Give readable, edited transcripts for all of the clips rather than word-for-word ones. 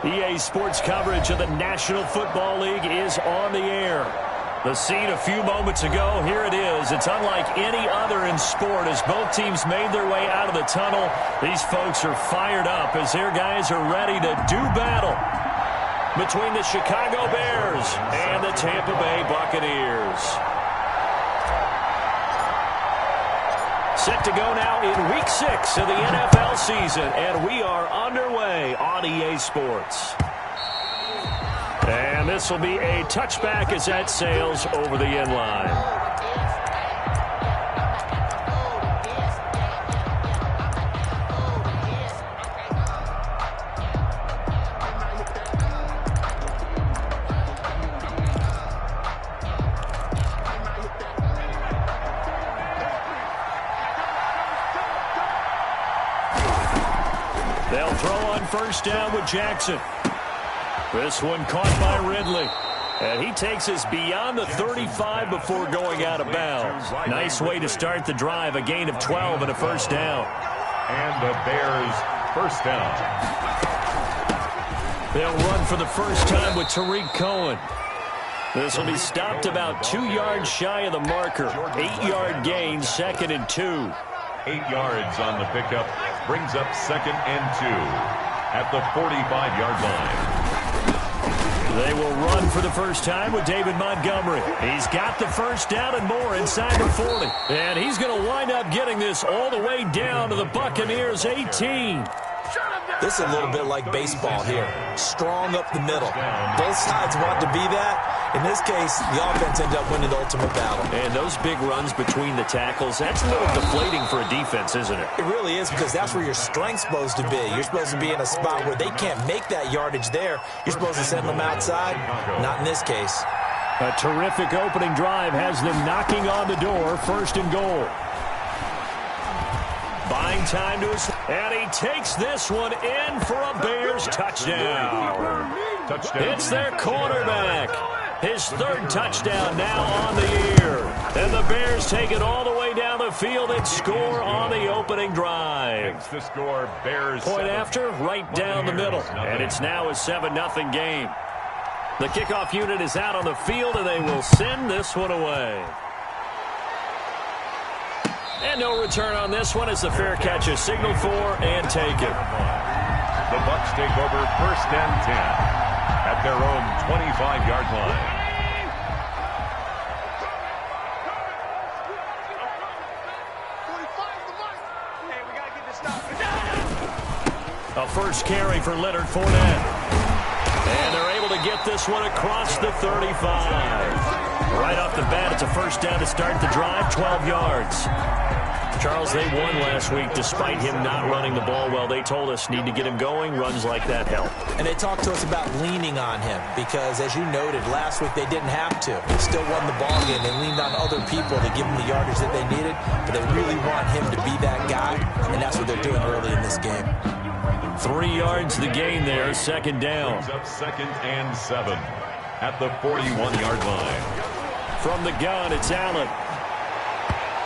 EA Sports coverage of the National Football League is on the air. The scene a few moments ago, here it is. It's unlike any other in sport as both teams made their way out of the tunnel. These folks are fired up as their guys are ready to do battle between the Chicago Bears and the Tampa Bay Buccaneers. Set to go now in Week 6 of the NFL season, and we are underway on EA Sports. And this will be a touchback as that sails over the end line. They'll throw on first down with Jackson. This one caught by Ridley. And he takes us beyond the 35 before going out of bounds. Nice way to start the drive. A gain of 12 and a first down. And the Bears first down. They'll run for the first time with Tariq Cohen. This will be stopped about 2 yards shy of the marker. 8-yard gain, 2nd and 2. 8 yards on the pickup. Brings up 2nd and 2 at the 45-yard line. They will run for the first time with David Montgomery. He's got the first down and more inside the 40. And he's going to wind up getting this all the way down to the Buccaneers' 18. This is a little bit like baseball here. Strong up the middle. Both sides want to be that. In this case, the offense ended up winning the ultimate battle. And those big runs between the tackles, that's a little deflating for a defense, isn't it? It really is, because that's where your strength's supposed to be. You're supposed to be in a spot where they can't make that yardage there. You're supposed to send them outside. Not in this case. A terrific opening drive has them knocking on the door, 1st and goal. Buying time to his... And he takes this one in for a Bears touchdown. It's their quarterback. His 3rd touchdown now on the year. And the Bears take it all the way down the field and score on the opening drive. Makes the score Bears. Point after, right down the middle. And it's now a 7-0 game. The kickoff unit is out on the field, and they will send this one away. And no return on this one as the fair catch is signaled for and taken. The Bucs take over 1st and 10 at their own 25-yard line. A first carry for Leonard Fournette. And they're able to get this one across the 35. Right off the bat, it's a first down to start the drive, 12 yards. Charles, they won last week despite him not running the ball well. They told us need to get him going. Runs like that help. And they talked to us about leaning on him because, as you noted, last week they didn't have to. They still won the ball game. They leaned on other people to give them the yardage that they needed, but they really want him to be that guy, and that's what they're doing early in this game. 3 yards the gain there, 2nd down. Up 2nd and 7 at the 41-yard line. From the gun, it's Allen.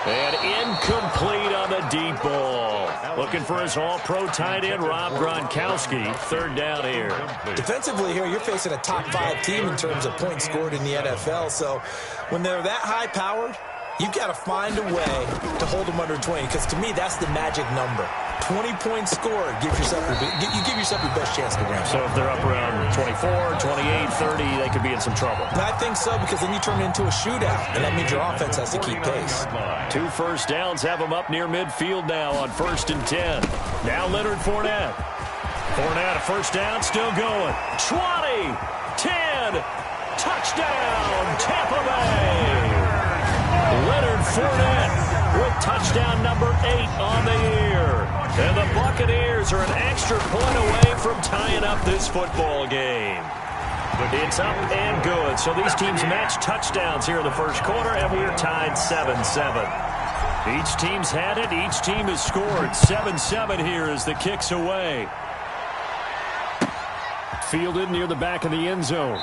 And incomplete on the deep ball. Looking for his all-pro tight end, Rob Gronkowski. 3rd down here. Defensively here, you're facing a top-5 team in terms of points scored in the NFL. So when they're that high-powered, you've got to find a way to hold them under 20. Because to me, that's the magic number. 20 points scored, you give yourself your best chance to win. So if they're up around 24, 28, 30, they could be in some trouble. And I think so, because then you turn it into a shootout, and that means your offense has to keep pace. 2 first downs have them up near midfield now on 1st and 10. Now Leonard Fournette. Fournette, a first down, still going. 20, 10, touchdown, Tampa Bay. Leonard Fournette with touchdown number 8 on the year. And the Buccaneers are an extra point away from tying up this football game. It's up and good. So these teams match touchdowns here in the first quarter, and we're tied 7-7. Each team's had it. Each team has scored. 7-7 here as the kick's away. Fielded near the back of the end zone.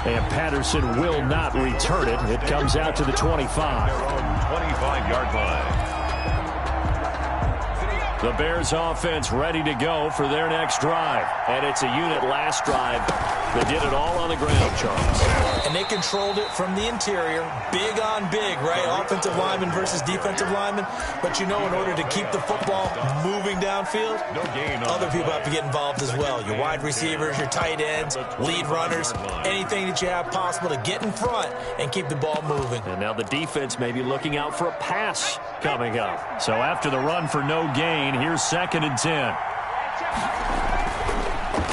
And Patterson will not return it. It comes out to the 25. 25-yard line. The Bears offense ready to go for their next drive. And it's a unit last drive that did it all on the ground, Charles. And they controlled it from the interior. Big on big, right? Offensive lineman versus defensive lineman. But you know, in order to keep the football moving downfield, other people have to get involved as well. Your wide receivers, your tight ends, lead runners, anything that you have possible to get in front and keep the ball moving. And now the defense may be looking out for a pass coming up. So after the run for no gain, here's 2nd and 10.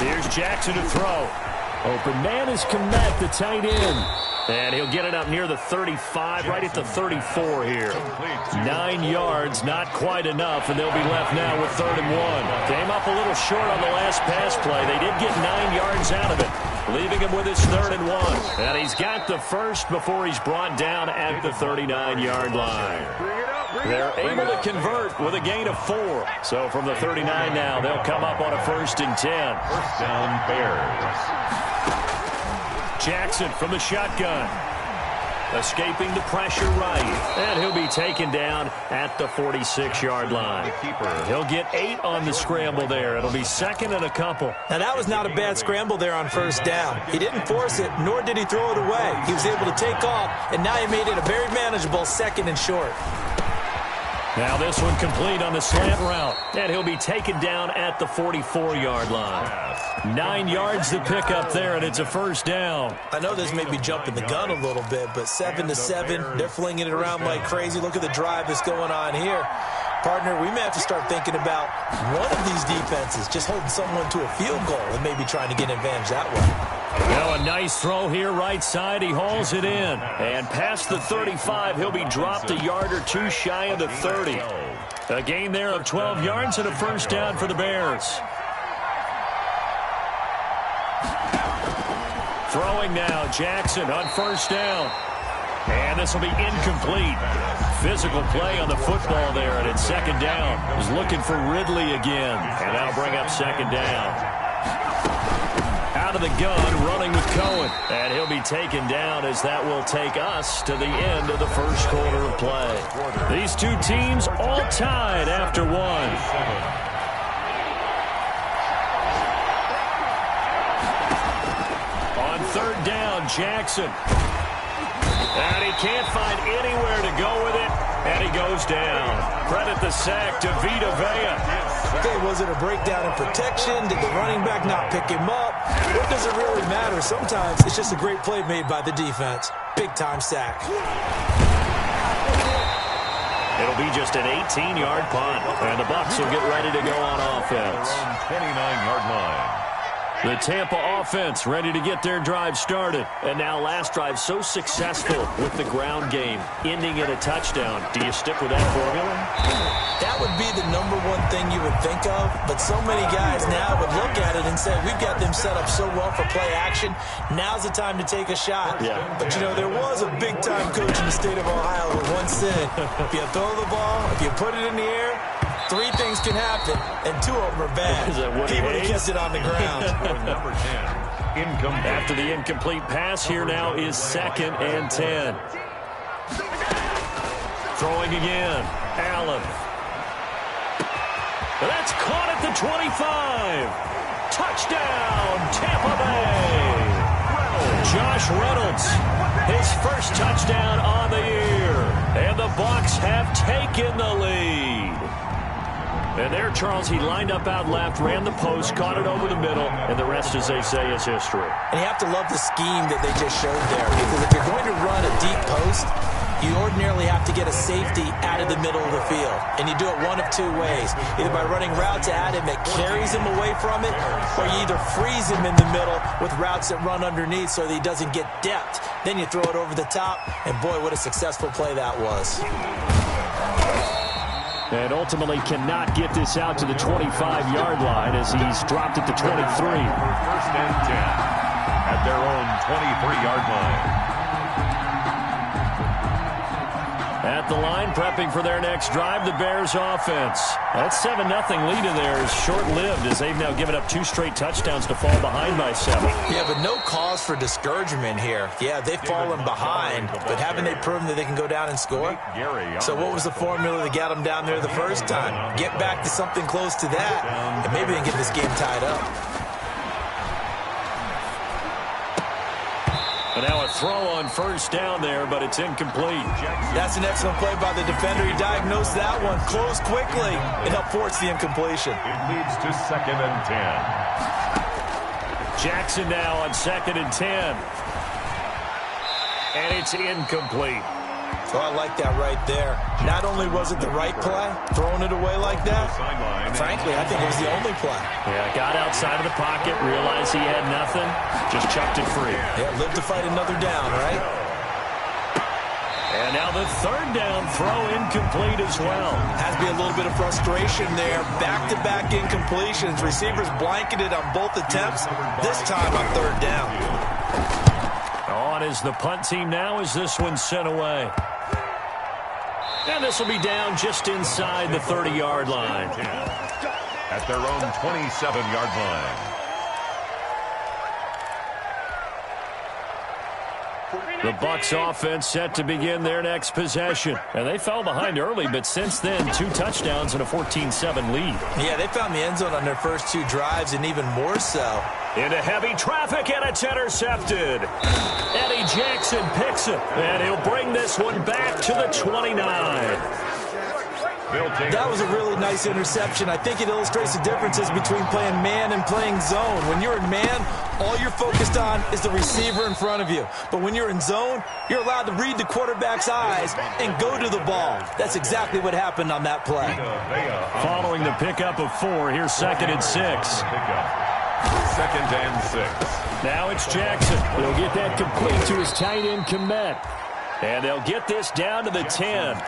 Here's Jackson to throw. Open man is Kmet, the tight end. And he'll get it up near the 35, right at the 34 here. 9 yards, not quite enough, and they'll be left now with 3rd and 1. Came up a little short on the last pass play. They did get 9 yards out of it, leaving him with his 3rd and 1. And he's got the first before he's brought down at the 39-yard line. They're able to convert with a gain of 4. So from the 39 now, they'll come up on a 1st and 10. First down, Bears. Jackson from the shotgun. Escaping the pressure right. And he'll be taken down at the 46-yard line. He'll get 8 on the scramble there. It'll be 2nd and a couple. Now, that was not a bad scramble there on 1st down. He didn't force it, nor did he throw it away. He was able to take off, and now he made it a very manageable 2nd and short. Now this one complete on the slant route. And he'll be taken down at the 44-yard line. 9 yards to pick up there, and it's a 1st down. I know this may be jumping the gun a little bit, but 7-7, they're flinging it around like crazy. Look at the drive that's going on here. Partner, we may have to start thinking about one of these defenses just holding someone to a field goal and maybe trying to get an advantage that way. Now a nice throw here right side. He hauls it in. And past the 35, he'll be dropped a yard or 2 shy of the 30. A gain there of 12 yards and a 1st down for the Bears. Throwing now, Jackson on 1st down. And this will be incomplete. Physical play on the football there, and it's 2nd down. He's looking for Ridley again, and that'll bring up 2nd down. Out of the gun, running with Cohen, and he'll be taken down as that will take us to the end of the 1st quarter of play. These two teams all tied after 1. On 3rd down, Jackson. And he can't find anywhere to go with it, and he goes down. Credit the sack to Vita Vea. Okay, was it a breakdown in protection? Did the running back not pick him up? What does it really matter? Sometimes it's just a great play made by the defense. Big-time sack. It'll be just an 18-yard punt, and the Bucs will get ready to go on offense. 29-yard line. The Tampa offense ready to get their drive started. And now last drive so successful with the ground game, ending in a touchdown. Do you stick with that formula? That would be the #1 thing you would think of, but so many guys now would look at it and say, we've got them set up so well for play action. Now's the time to take a shot. Yeah. But, you know, there was a big-time coach in the state of Ohio who once said, if you throw the ball, if you put it in the air, 3 things can happen, and 2 of them are bad. He would have kept it on the ground. Number 10, incomplete. After the incomplete pass, here now is 2nd and 10. Throwing again. Allen. That's caught at the 25. Touchdown, Tampa Bay. Josh Reynolds, his first touchdown on the year. And the Bucs have taken the lead. And there, Charles, he lined up out left, ran the post, caught it over the middle, and the rest, as they say, is history. And you have to love the scheme that they just showed there, because if you're going to run a deep post, you ordinarily have to get a safety out of the middle of the field. And you do it one of 2 ways, either by running routes at him that carries him away from it, or you either freeze him in the middle with routes that run underneath so that he doesn't get depth. Then you throw it over the top, and boy, what a successful play that was. And ultimately cannot get this out to the 25-yard line as he's dropped at the 23. 1st and 10 at their own 23-yard line. At the line, prepping for their next drive, the Bears offense. That 7-0 lead of theirs short-lived as they've now given up 2 straight touchdowns to fall behind by 7. Yeah, but no cause for discouragement here. Yeah, they've fallen behind, but haven't they proven that they can go down and score? So what was the formula that got them down there the first time? Get back to something close to that, and maybe they can get this game tied up. And now a throw on first down there, but it's incomplete. That's an excellent play by the defender. He diagnosed that one, closed quickly, and helped force the incompletion. It leads to 2nd and 10. Jackson now on 2nd and 10. And it's incomplete. So I like that right there. Not only was it the right play, throwing it away like that, frankly, I think it was the only play. Yeah, got outside of the pocket, realized he had nothing, just chucked it free. Yeah, live to fight another down, right? And now the 3rd down throw incomplete as well. Has to be a little bit of frustration there. Back-to-back incompletions. Receivers blanketed on both attempts, this time on 3rd down. On is the punt team now as this one's sent away. And this will be down just inside the 30-yard line. At their own 27-yard line. The Bucs offense set to begin their next possession. And they fell behind early, but since then, 2 touchdowns and a 14-7 lead. Yeah, they found the end zone on their first 2 drives, and even more so. Into heavy traffic, and it's intercepted. Eddie Jackson picks it, and he'll bring this one back to the 29. That was a really nice interception. I think it illustrates the differences between playing man and playing zone. When you're in man, all you're focused on is the receiver in front of you. But when you're in zone, you're allowed to read the quarterback's eyes and go to the ball. That's exactly what happened on that play. Following the pickup of 4, here's 2nd and 6. 2nd and 6. Now it's Jackson. He'll get that complete to his tight end, Kmet. And they'll get this down to the 10.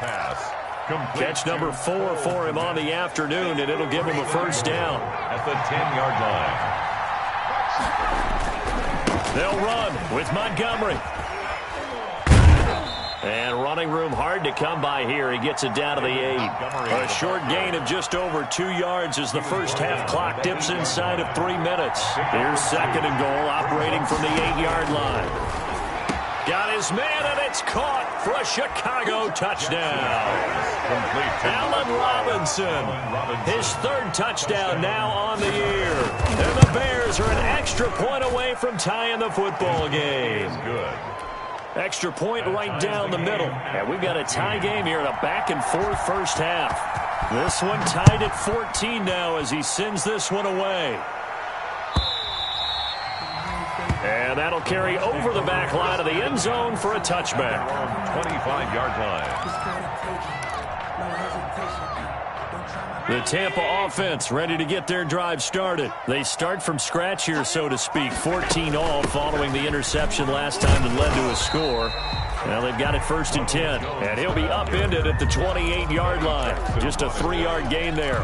Catch number 4 for him on the afternoon, and it'll give him a first down. At the 10-yard line. They'll run with Montgomery. And running room hard to come by here. He gets it down to the 8. A short gain of just over 2 yards as the first half clock dips inside of 3 minutes. Here's 2nd and goal, operating from the 8-yard line. Got his man, and it's caught for a Chicago touchdown. Allen Robinson, his 3rd touchdown now on the year. And the Bears are an extra point away from tying the football game. Good. Extra point right down the middle. And we've got a tie game here in a back-and-forth first half. This one tied at 14 now as he sends this one away. And that'll carry over the back line of the end zone for a touchback. 25-yard line. The Tampa offense ready to get their drive started. They start from scratch here, so to speak. 14 all following the interception last time that led to a score. Now they've got it 1st and 10. And he'll be upended at the 28-yard line. Just a 3-yard gain there.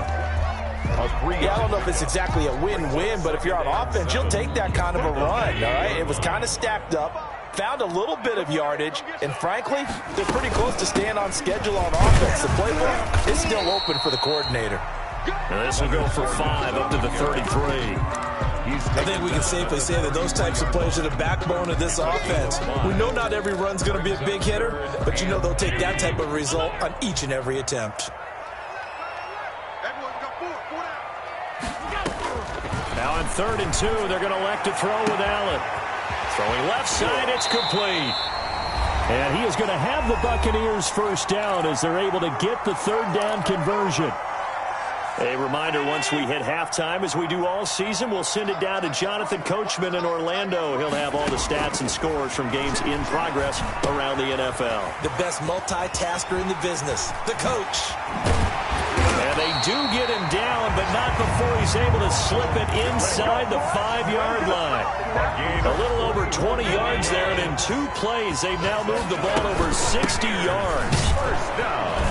Yeah, I don't know if it's exactly a win-win, but if you're on offense, you'll take that kind of a run, all right? It was kind of stacked up. Found a little bit of yardage, and frankly, they're pretty close to staying on schedule on offense. The playbook is still open for the coordinator. And this will go for 5 up to the 33. I think we can safely say that those types of plays are the backbone of this offense. We know not every run's going to be a big hitter, but you know they'll take that type of result on each and every attempt. Now on 3rd and 2, they're going to elect to throw with Allen. Throwing left side, it's complete. And he is going to have the Buccaneers first down as they're able to get the 3rd down conversion. A reminder, once we hit halftime, as we do all season, we'll send it down to Jonathan Coachman in Orlando. He'll have all the stats and scores from games in progress around the NFL. The best multitasker in the business, the coach. And they do get him down, but not before he's able to slip it inside the 5-yard line. A little over 20 yards there, and in 2 plays, they've now moved the ball over 60 yards. First down.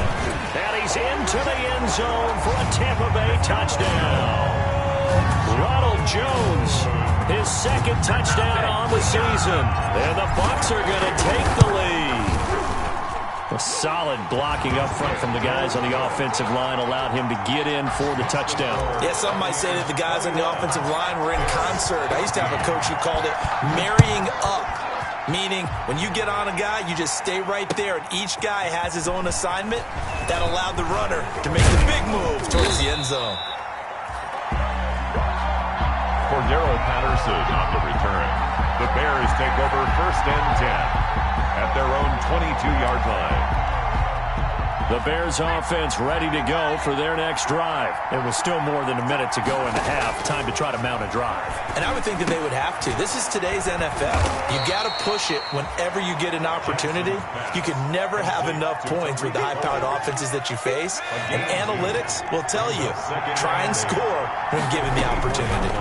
And he's into the end zone for a Tampa Bay touchdown. Ronald Jones, his 2nd touchdown on the season. And the Bucs are going to take the lead. A solid blocking up front from the guys on the offensive line allowed him to get in for the touchdown. Yeah, some might say that the guys on the offensive line were in concert. I used to have a coach who called it marrying up, meaning when you get on a guy, you just stay right there, and each guy has his own assignment. That allowed the runner to make the big move towards the end zone. Cordero Patterson on the return. The Bears take over 1st and 10 at their own 22-yard line. The Bears offense ready to go for their next drive. It was still more than a minute to go in the half. Time to try to mount a drive. And I would think that they would have to. This is today's NFL. You got to push it whenever you get an opportunity. You can never have enough points with the high-powered offenses that you face. And analytics will tell you, try and score when given the opportunity.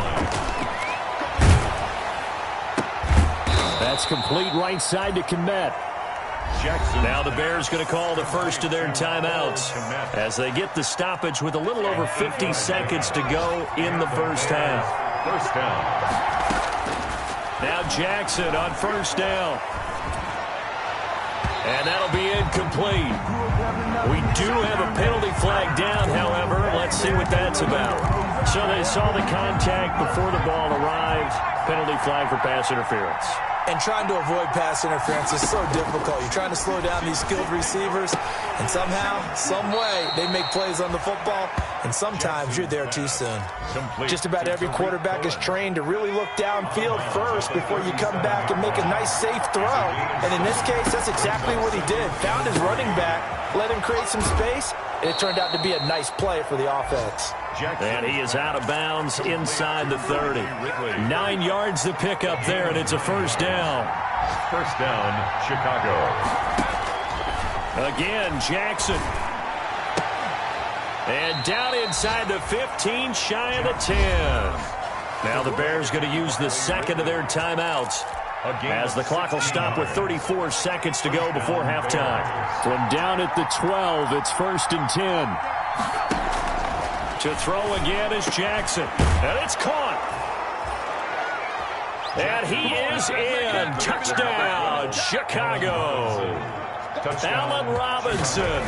That's complete right side to Kmet. Now the Bears going to call the first of their timeouts as they get the stoppage with a little over 50 seconds to go in the first half. First down. Now Jackson on first down. And that'll be incomplete. We do have a penalty flag down, however. Let's see what that's about. So they saw the contact before the ball arrived. Penalty flag for pass interference. And trying to avoid pass interference is so difficult. You're trying to slow down these skilled receivers, and somehow, some way, they make plays on the football, and sometimes you're there too soon. Just about every quarterback is trained to really look downfield first before you come back and make a nice, safe throw. And in this case, that's exactly what he did. Found his running back, let him create some space, and it turned out to be a nice play for the offense. And he is out of bounds inside the 30. 9 yards to pick up there, and it's a first down. First down, Chicago. Again, Jackson. And down inside the 15, shy of the 10. Now the Bears going to use the second of their timeouts, as the clock will stop with 34 seconds to go before halftime. From down at the 12, it's 1st and 10. To throw again is Jackson. And it's caught. And he is in. Touchdown, Chicago. Allen Robinson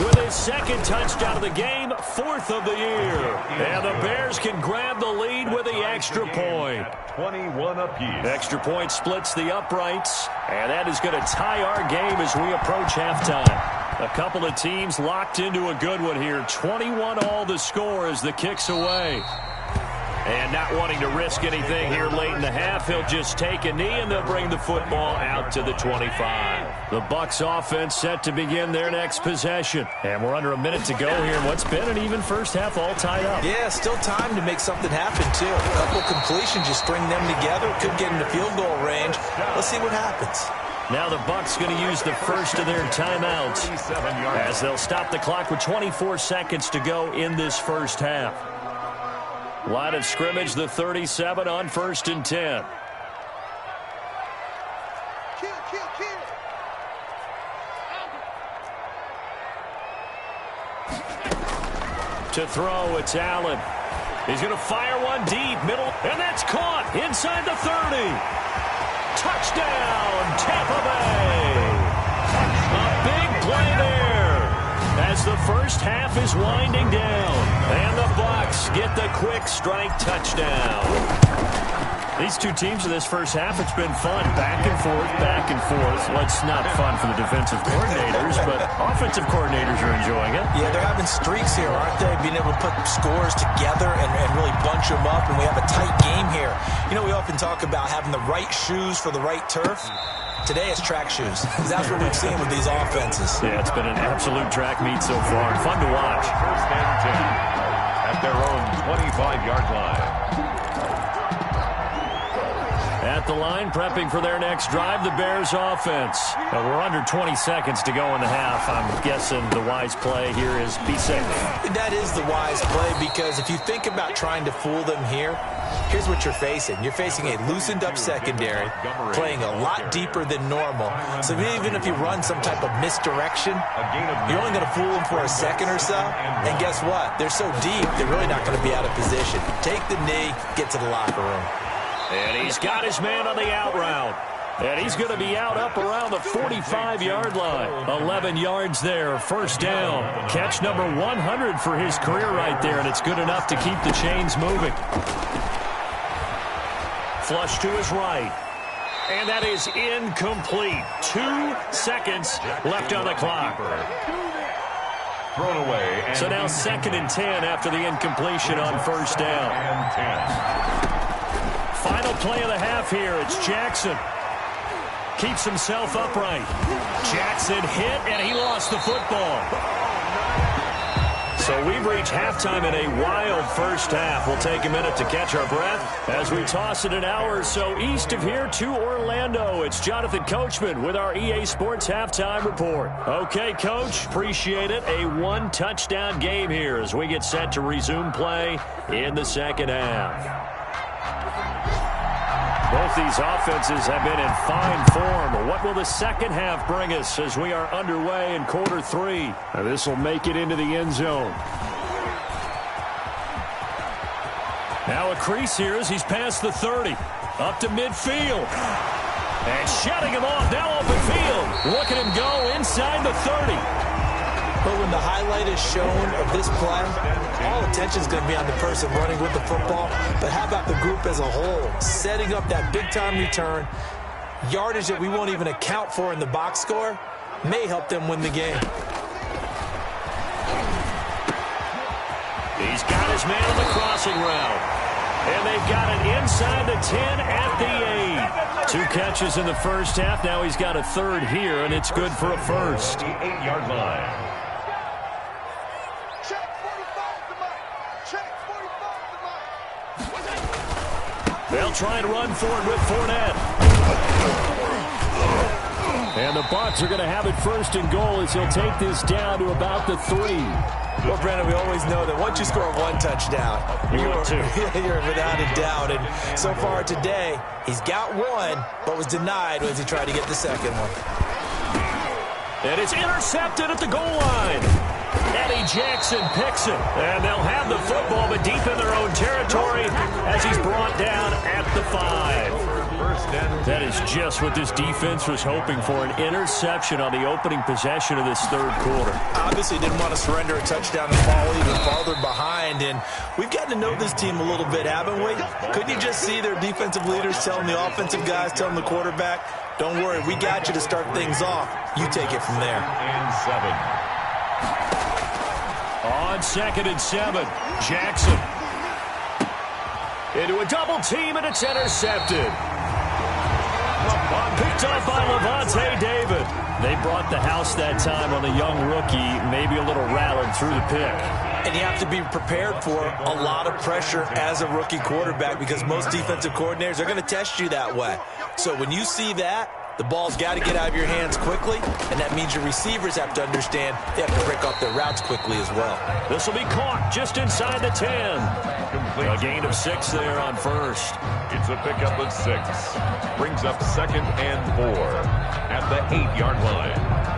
with his second touchdown of the game, 4th of the year. And the Bears can grab the lead with the extra point. 21 apiece. Extra point splits the uprights, and that is going to tie our game as we approach halftime. A couple of teams locked into a good one here. 21 all the score as the kick's away. And not wanting to risk anything here late in the half, he'll just take a knee, and they'll bring the football out to the 25. The Bucs offense set to begin their next possession. And we're under a minute to go here in what's been an even first half, all tied up. Yeah, still time to make something happen, too. A couple completions, just string them together. Could get into field goal range. Let's see what happens. Now the Bucs going to use the first of their timeouts, as they'll stop the clock with 24 seconds to go in this first half. Line of scrimmage, the 37 on 1st and 10. To throw, it's Allen. He's going to fire one deep, middle, and that's caught inside the 30. Touchdown, Tampa Bay. A big play there as the first half is winding down. And the Bucs get the quick strike touchdown. These two teams in this first half, it's been fun. Back and forth, back and forth. Well, it's not fun for the defensive coordinators, but offensive coordinators are enjoying it. Yeah, they're having streaks here, aren't they? Being able to put scores together and really bunch them up, and we have a tight game here. You know, we often talk about having the right shoes for the right turf. Today it's track shoes. That's what we've seen with these offenses. Yeah, it's been an absolute track meet so far. Fun to watch. 1st and 10 at their own 25-yard line. At the line, prepping for their next drive, the Bears offense. We're under 20 seconds to go in the half. I'm guessing the wise play here is be safe. That is the wise play, because if you think about trying to fool them here, here's what you're facing. You're facing a loosened-up secondary, playing a lot deeper than normal. So even if you run some type of misdirection, you're only going to fool them for a second or so. And guess what? They're so deep, they're really not going to be out of position. Take the knee, get to the locker room. And he's got his man on the out route. And he's going to be up around the 45-yard line. 11 yards there, first down. Catch number 100 for his career right there, and it's good enough to keep the chains moving. Flush to his right. And that is incomplete. 2 seconds left on the clock. Thrown away. So now 2nd and 10 after the incompletion on first down. Final play of the half here. It's Jackson. Keeps himself upright. Jackson hit, and he lost the football. So we've reached halftime in a wild first half. We'll take a minute to catch our breath as we toss it an hour or so east of here to Orlando. It's Jonathan Coachman with our EA Sports Halftime Report. Okay, Coach, appreciate it. A 1-touchdown game here as we get set to resume play in the second half. Both these offenses have been in fine form. What will the second half bring us as we are underway in quarter 3? This will make it into the end zone. Now a crease here as he's past the 30. Up to midfield. And shutting him off. Now open field. Look at him go inside the 30. But when the highlight is shown of this play, all attention is going to be on the person running with the football. But how about the group as a whole? Setting up that big-time return, yardage that we won't even account for in the box score, may help them win the game. He's got his man on the crossing route. And they've got it inside the 10 at the 8. 2 catches in the first half. Now he's got a third here, and it's good for a first. 8-yard line. They'll try and run for it with Fournette. And the Bucs are going to have it first and goal as he'll take this down to about the 3. Well, Brandon, we always know that once you score 1 touchdown, you're without a doubt. And so far today, he's got 1, but was denied as he tried to get the second one. And it's intercepted at the goal line. Eddie Jackson picks it. And they'll have the football, but deep in their own territory as he's brought down at the 5. That is just what this defense was hoping for, an interception on the opening possession of this third quarter. Obviously didn't want to surrender a touchdown and fall even farther behind. And we've gotten to know this team a little bit, haven't we? Couldn't you just see their defensive leaders telling the offensive guys, telling the quarterback, don't worry, we got you to start things off. You take it from there. And 7. On 2nd and 7, Jackson. Into a double team, and it's intercepted. Picked up by Lavonte David. They brought the house that time on the young rookie, maybe a little rattled through the pick. And you have to be prepared for a lot of pressure as a rookie quarterback because most defensive coordinators are going to test you that way. So when you see that, the ball's got to get out of your hands quickly, and that means your receivers have to understand they have to break off their routes quickly as well. This will be caught just inside the 10. A gain of 6 there on first. It's a pickup of 6. Brings up 2nd and 4 at the 8-yard line.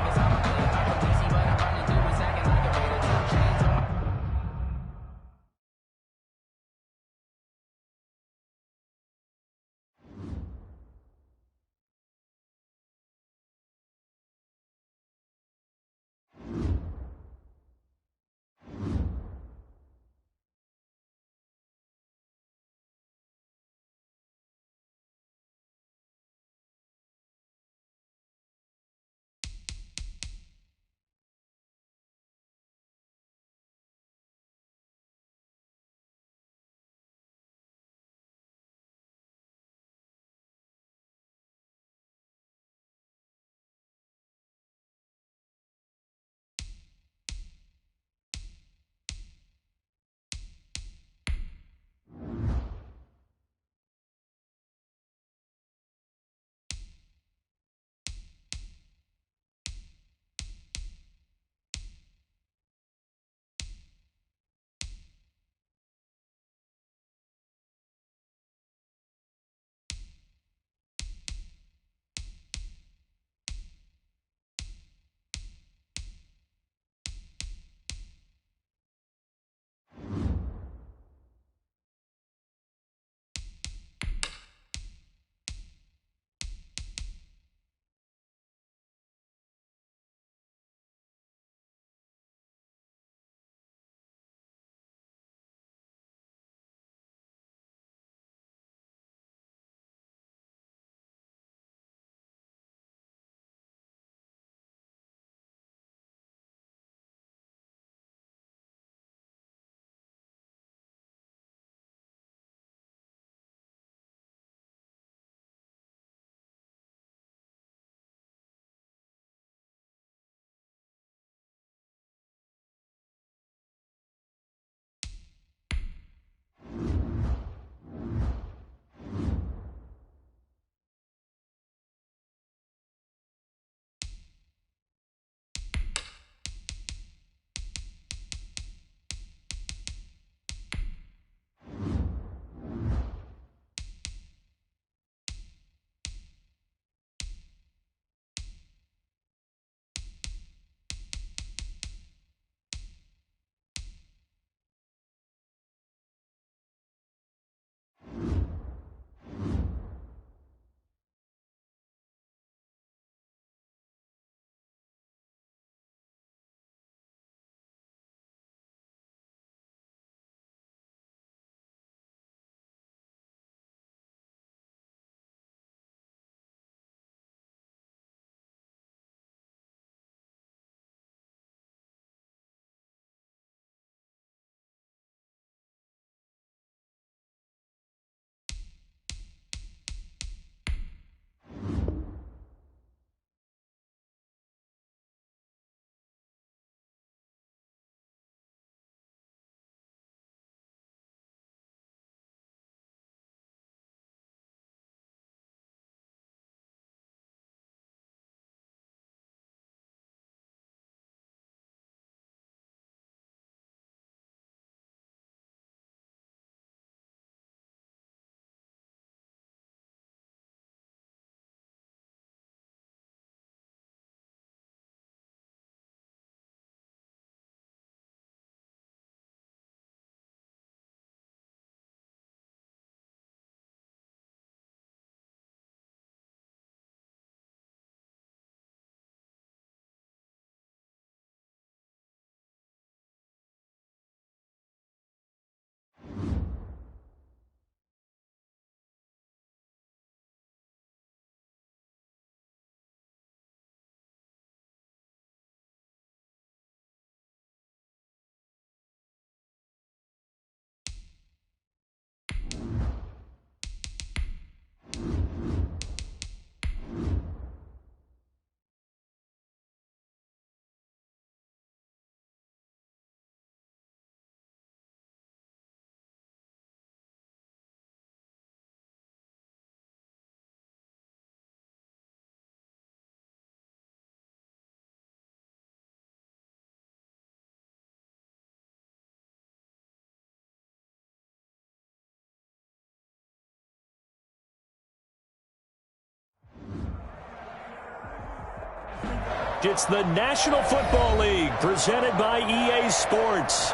It's the National Football League presented by EA Sports.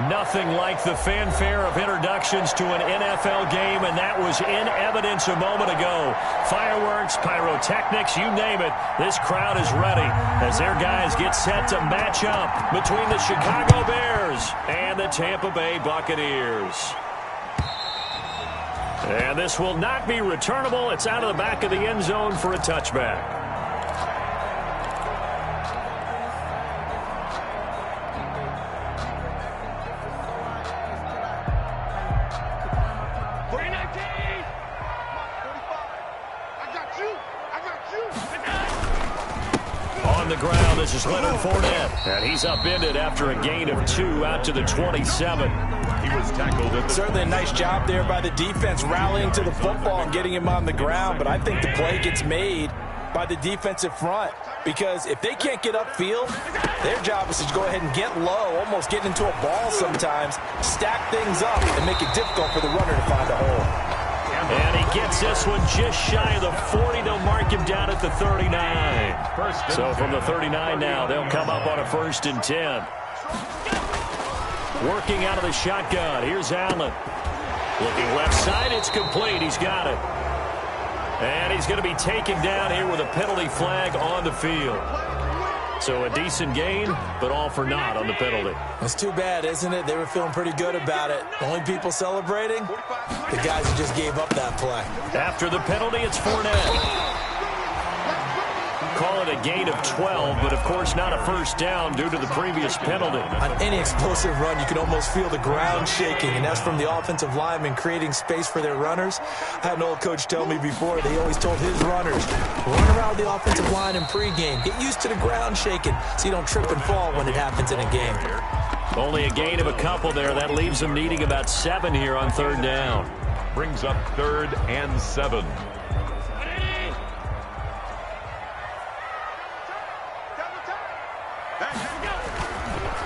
Nothing like the fanfare of introductions to an NFL game, and that was in evidence a moment ago. Fireworks, pyrotechnics, you name it. This crowd is ready as their guys get set to match up between the Chicago Bears and the Tampa Bay Buccaneers. And this will not be returnable. It's out of the back of the end zone for a touchback. On the ground, this is Leonard Fournette. And he's upended after a gain of 2 out to the 27. He was tackled at the... Certainly a nice job there by the defense rallying to the football and getting him on the ground. But I think the play gets made by the defensive front. Because if they can't get upfield, their job is to go ahead and get low, almost get into a ball sometimes, stack things up, and make it difficult for the runner to find a hole. And he gets this one just shy of the 40. They'll mark him down at the 39. So from the 39 now, they'll come up on a 1st and 10. Working out of the shotgun. Here's Allen. Looking left side. It's complete. He's got it. And he's going to be taken down here with a penalty flag on the field. So a decent gain, but all for naught on the penalty. It's too bad, isn't it? They were feeling pretty good about it. The only people celebrating, the guys who just gave up that play. After the penalty, it's Fournette. Call it a gain of 12, but of course not a first down due to the previous penalty. On any explosive run, you can almost feel the ground shaking, and that's from the offensive linemen creating space for their runners. I had an old coach tell me before, they always told his runners, run around the offensive line in pregame. Get used to the ground shaking so you don't trip and fall when it happens in a game. Only a gain of a couple there. That leaves them needing about 7 here on 3rd down. Brings up 3rd and 7.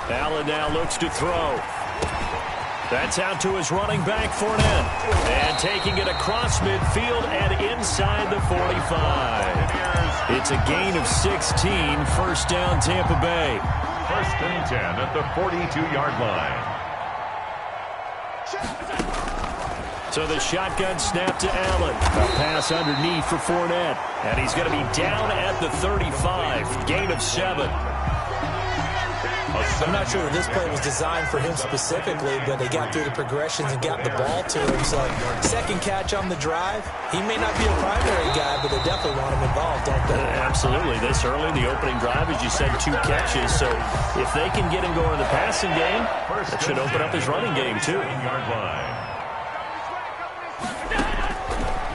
Allen now looks to throw. That's out to his running back, Fournette. And taking it across midfield and inside the 45. It's a gain of 16, 1st down Tampa Bay. 1st and 10 at the 42-yard line. So the shotgun snap to Allen. A pass underneath for Fournette. And he's going to be down at the 35. Gain of 7. I'm not sure that this play was designed for him specifically, but they got through the progressions and got the ball to him. So, 2nd catch on the drive. He may not be a primary guy, but they definitely want him involved, don't they? Absolutely. This early in the opening drive, as you said, 2 catches. So, if they can get him going in the passing game, that should open up his running game, too.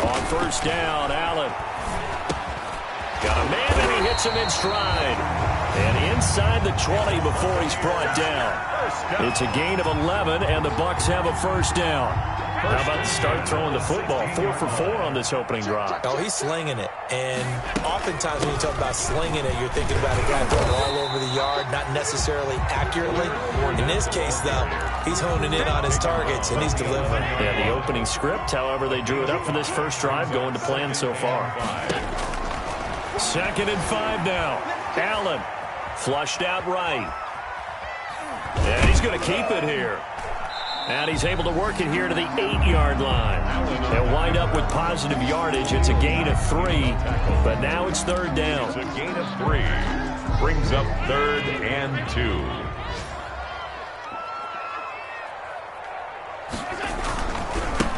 On 1st down, Allen. Got a man, and he hits him in stride. And inside the 20 before he's brought down. It's a gain of 11, and the Bucs have a 1st down. How about to start throwing the football? 4 for 4 on this opening drive. Oh, he's slinging it. And oftentimes when you talk about slinging it, you're thinking about a guy throwing all over the yard, not necessarily accurately. In this case, though, he's honing in on his targets, and he's delivering. Yeah, the opening script, however, they drew it up for this first drive, going to plan so far. 2nd and 5 now. Allen. Flushed out right. And he's going to keep it here. And he's able to work it here to the 8-yard line. They'll wind up with positive yardage. It's a gain of 3, but now it's 3rd down. It's a gain of 3. Brings up 3rd and 2.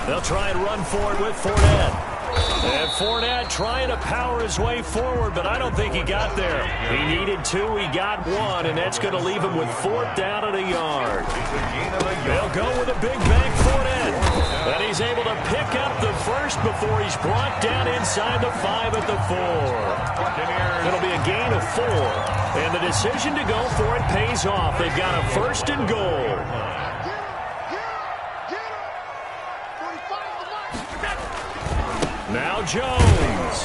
They'll try and run for it with Fournette. And Fournette trying to power his way forward, but I don't think he got there. He needed 2, he got 1, and that's going to leave him with 4th down at a yard. They'll go with a big bank Fournette. And he's able to pick up the 1st before he's brought down inside the 5 at the 4. It'll be a gain of 4. And the decision to go for it pays off. They've got a 1st and goal. Now Jones.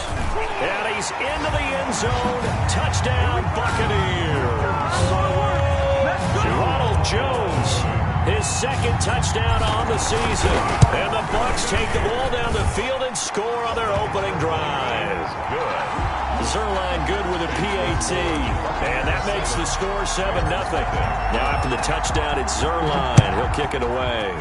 And he's into the end zone. Touchdown, Buccaneers. Ronald Jones, his 2nd touchdown on the season. And the Bucs take the ball down the field and score on their opening drive. Good. Zuerlein good with a PAT. And that makes the score 7-0. Now after the touchdown, it's Zuerlein. He'll kick it away.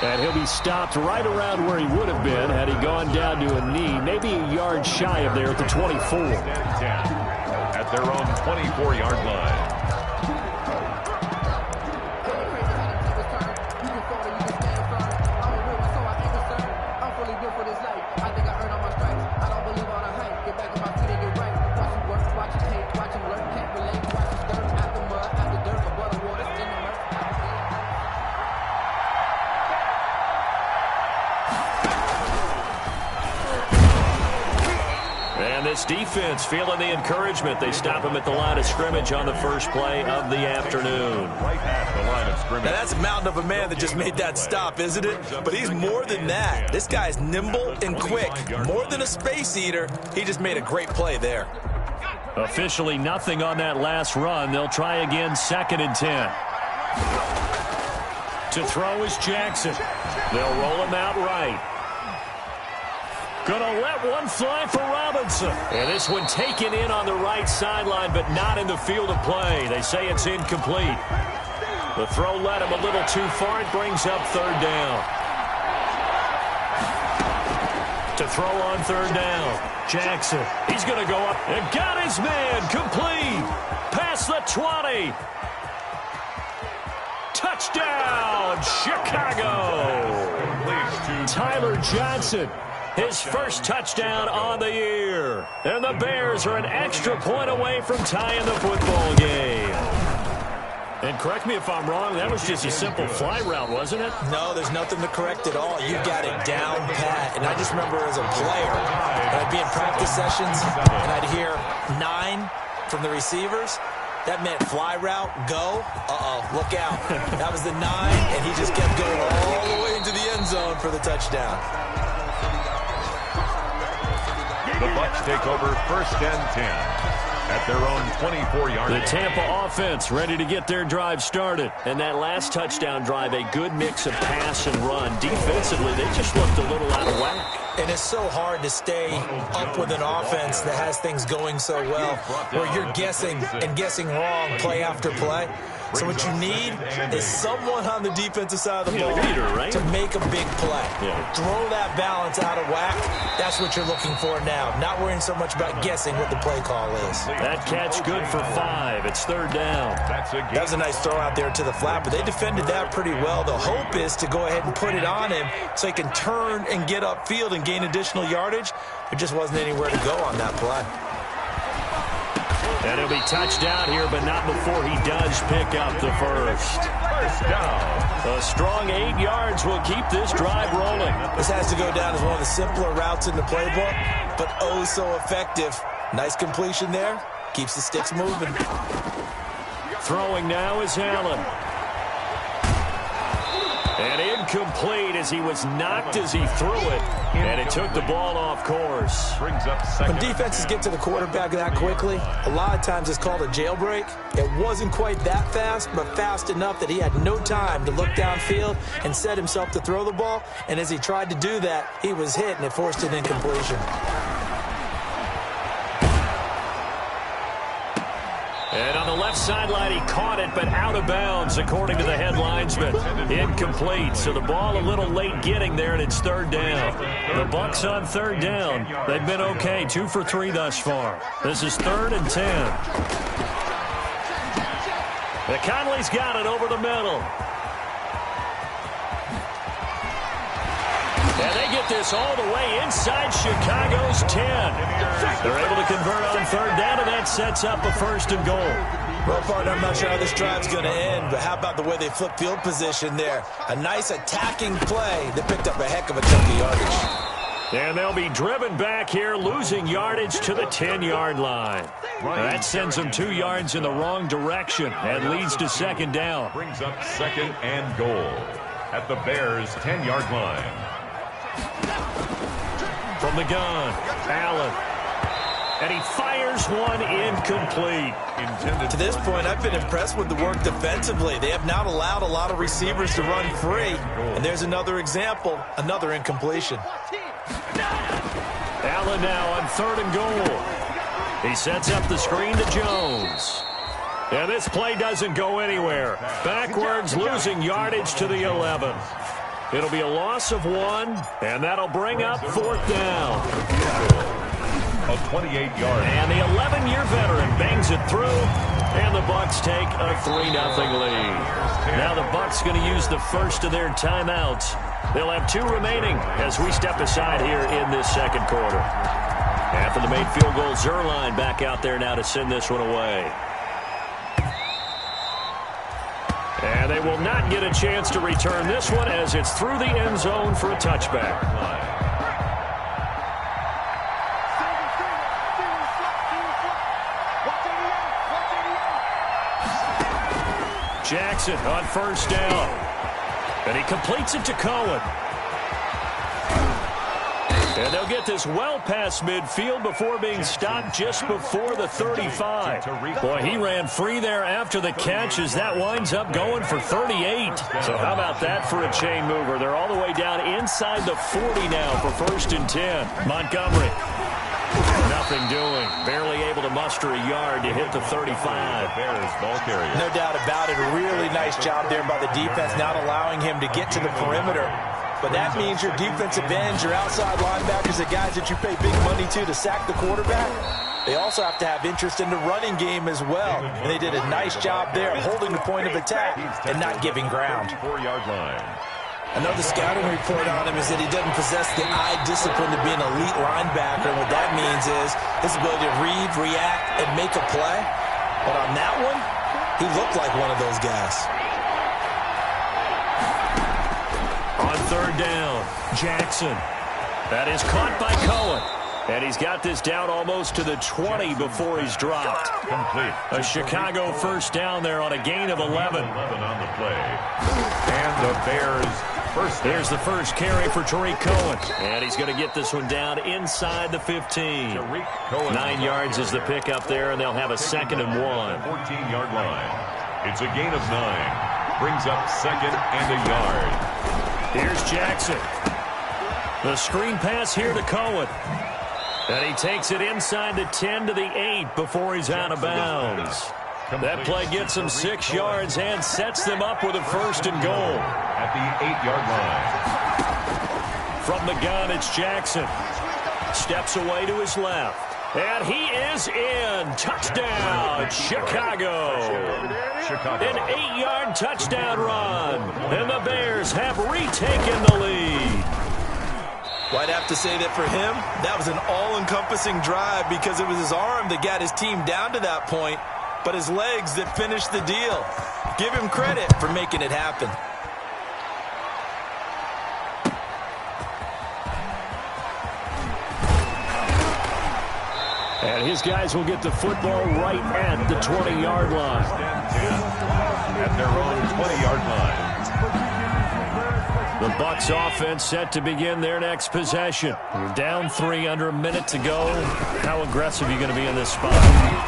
And he'll be stopped right around where he would have been had he gone down to a knee, maybe a yard shy of there at the 24. At their own 24-yard line. This defense feeling the encouragement. They stop him at the line of scrimmage on the first play of the afternoon. Right at the line of scrimmage. Now that's a mountain of a man that just made that stop, isn't it? But he's more than that. This guy's nimble and quick. More than a space eater. He just made a great play there. Officially nothing on that last run. They'll try again, 2nd and 10. To throw is Jackson. They'll roll him out right. Gonna let one fly for Robinson. And this one taken in on the right sideline, but not in the field of play. They say it's incomplete. The throw led him a little too far. It brings up 3rd down. To throw on 3rd down. Jackson. He's gonna go up and got his man. Complete. Past the 20. Touchdown, Chicago. Tyler Johnson. His first touchdown on the year. And the Bears are an extra point away from tying the football game. And correct me if I'm wrong, that was just a simple fly route, wasn't it? No, there's nothing to correct at all. You got it down pat. And I just remember as a player, I'd be in practice sessions, and I'd hear 9 from the receivers. That meant fly route, go. Uh-oh, look out. That was the 9, and he just kept going all the way into the end zone for the touchdown. The Bucs take over 1st and 10 at their own 24-yard line. The Tampa offense ready to get their drive started. And that last touchdown drive, a good mix of pass and run. Defensively, they just looked a little out of whack. And it's so hard to stay up with an offense that has things going so well, where you're guessing and guessing wrong play after play. So what you need is someone on the defensive side of the ball to make a big play. Throw that balance out of whack. That's what you're looking for now. Not worrying so much about guessing what the play call is. That catch good for 5. It's 3rd down. That was a nice throw out there to the flat, but they defended that pretty well. The hope is to go ahead and put it on him so he can turn and get upfield and gain additional yardage. There just wasn't anywhere to go on that play. And he'll be touched out here, but not before he does pick up the first. First down. A strong 8 yards will keep this drive rolling. This has to go down as one of the simpler routes in the playbook, but oh so effective. Nice completion there. Keeps the sticks moving. Throwing now is Allen. And incomplete as he was knocked as he threw it. And it took the ball off course. Brings up when defenses get to the quarterback that quickly, a lot of times it's called a jailbreak. It wasn't quite that fast, but fast enough that he had no time to look downfield and set himself to throw the ball. And as he tried to do that, he was hit, and it forced an incompletion. And on the left sideline, he caught it, but out of bounds, according to the head linesman. Incomplete, so the ball a little late getting there, and it's 3rd down. The Bucs on 3rd down. They've been okay, 2 for 3 thus far. This is 3rd and 10. The Conley's got it over the middle. And they get this all the way inside Chicago's 10. They're able to convert on 3rd down, and that sets up a 1st and goal. Well, partner, I'm not sure how this drive's going to end, but how about the way they flip field position there? A nice attacking play that picked up a heck of a chunk of yardage. And they'll be driven back here, losing yardage to the 10-yard line. That sends them 2 yards in the wrong direction and leads to 2nd down. Brings up 2nd and goal at the Bears' 10-yard line. From the gun, Allen. And he fires this one incomplete. To this point, I've been impressed with the work defensively. They have not allowed a lot of receivers to run free. And there's another example, another incompletion. Allen now on 3rd and goal. He sets up the screen to Jones. And this play doesn't go anywhere. Backwards, losing yardage to the 11. It'll be a loss of 1, and that'll bring up 4th down. A 28-yard. And the 11-year veteran bangs it through, and the Bucs take a 3-0 lead. Now the Bucs going to use the first of their timeouts. They'll have 2 remaining as we step aside here in this second quarter. After the made field goal, Zuerlein back out there now to send this one away. And they will not get a chance to return this one as it's through the end zone for a touchback. Jackson on 1st down. And he completes it to Cohen. And they'll get this well past midfield before being stopped just before the 35. Boy, he ran free there after the catch as that winds up going for 38. So how about that for a chain mover? They're all the way down inside the 40 now for 1st and 10. Montgomery. Nothing doing. Barely able to muster a yard to hit the 35. Bears ball carrier. No doubt about it. A really nice job there by the defense, not allowing him to get to the perimeter. But that means your defensive ends, your outside linebackers, the guys that you pay big money to sack the quarterback, they also have to have interest in the running game as well. And they did a nice job there holding the point of attack and not giving ground. 4-yard line. Another scouting report on him is that he doesn't possess the eye discipline to be an elite linebacker. And what that means is his ability to read, react, and make a play. But on that one, he looked like one of those guys. On 3rd down, Jackson. That is caught by Cohen. And he's got this down almost to the 20 before he's dropped. Complete. A Chicago 1st down there on a gain of 11. 11 on the play. And the Bears first. Here's the first carry for Tariq Cohen. And he's going to get this one down inside the 15. 9 yards is the pickup there, and they'll have a 2nd and 1. 14-yard line. It's a gain of 9. Brings up 2nd and a yard. Here's Jackson. The screen pass here to Cohen. And he takes it inside the 10 to the 8 before he's out of bounds. That play gets him 6 yards and sets them up with a 1st and goal. At the 8-yard line. From the gun, it's Jackson. Steps away to his left. And he is in. Touchdown, Chicago. An 8-yard touchdown run. And the Bears have retaken the lead. Well, I'd have to say that for him, that was an all-encompassing drive because it was his arm that got his team down to that point, but his legs that finished the deal. Give him credit for making it happen. And his guys will get the football right at the 20-yard line. At their own 20-yard line. The Bucs offense set to begin their next possession. We're down 3, under a minute to go. How aggressive are you going to be in this spot?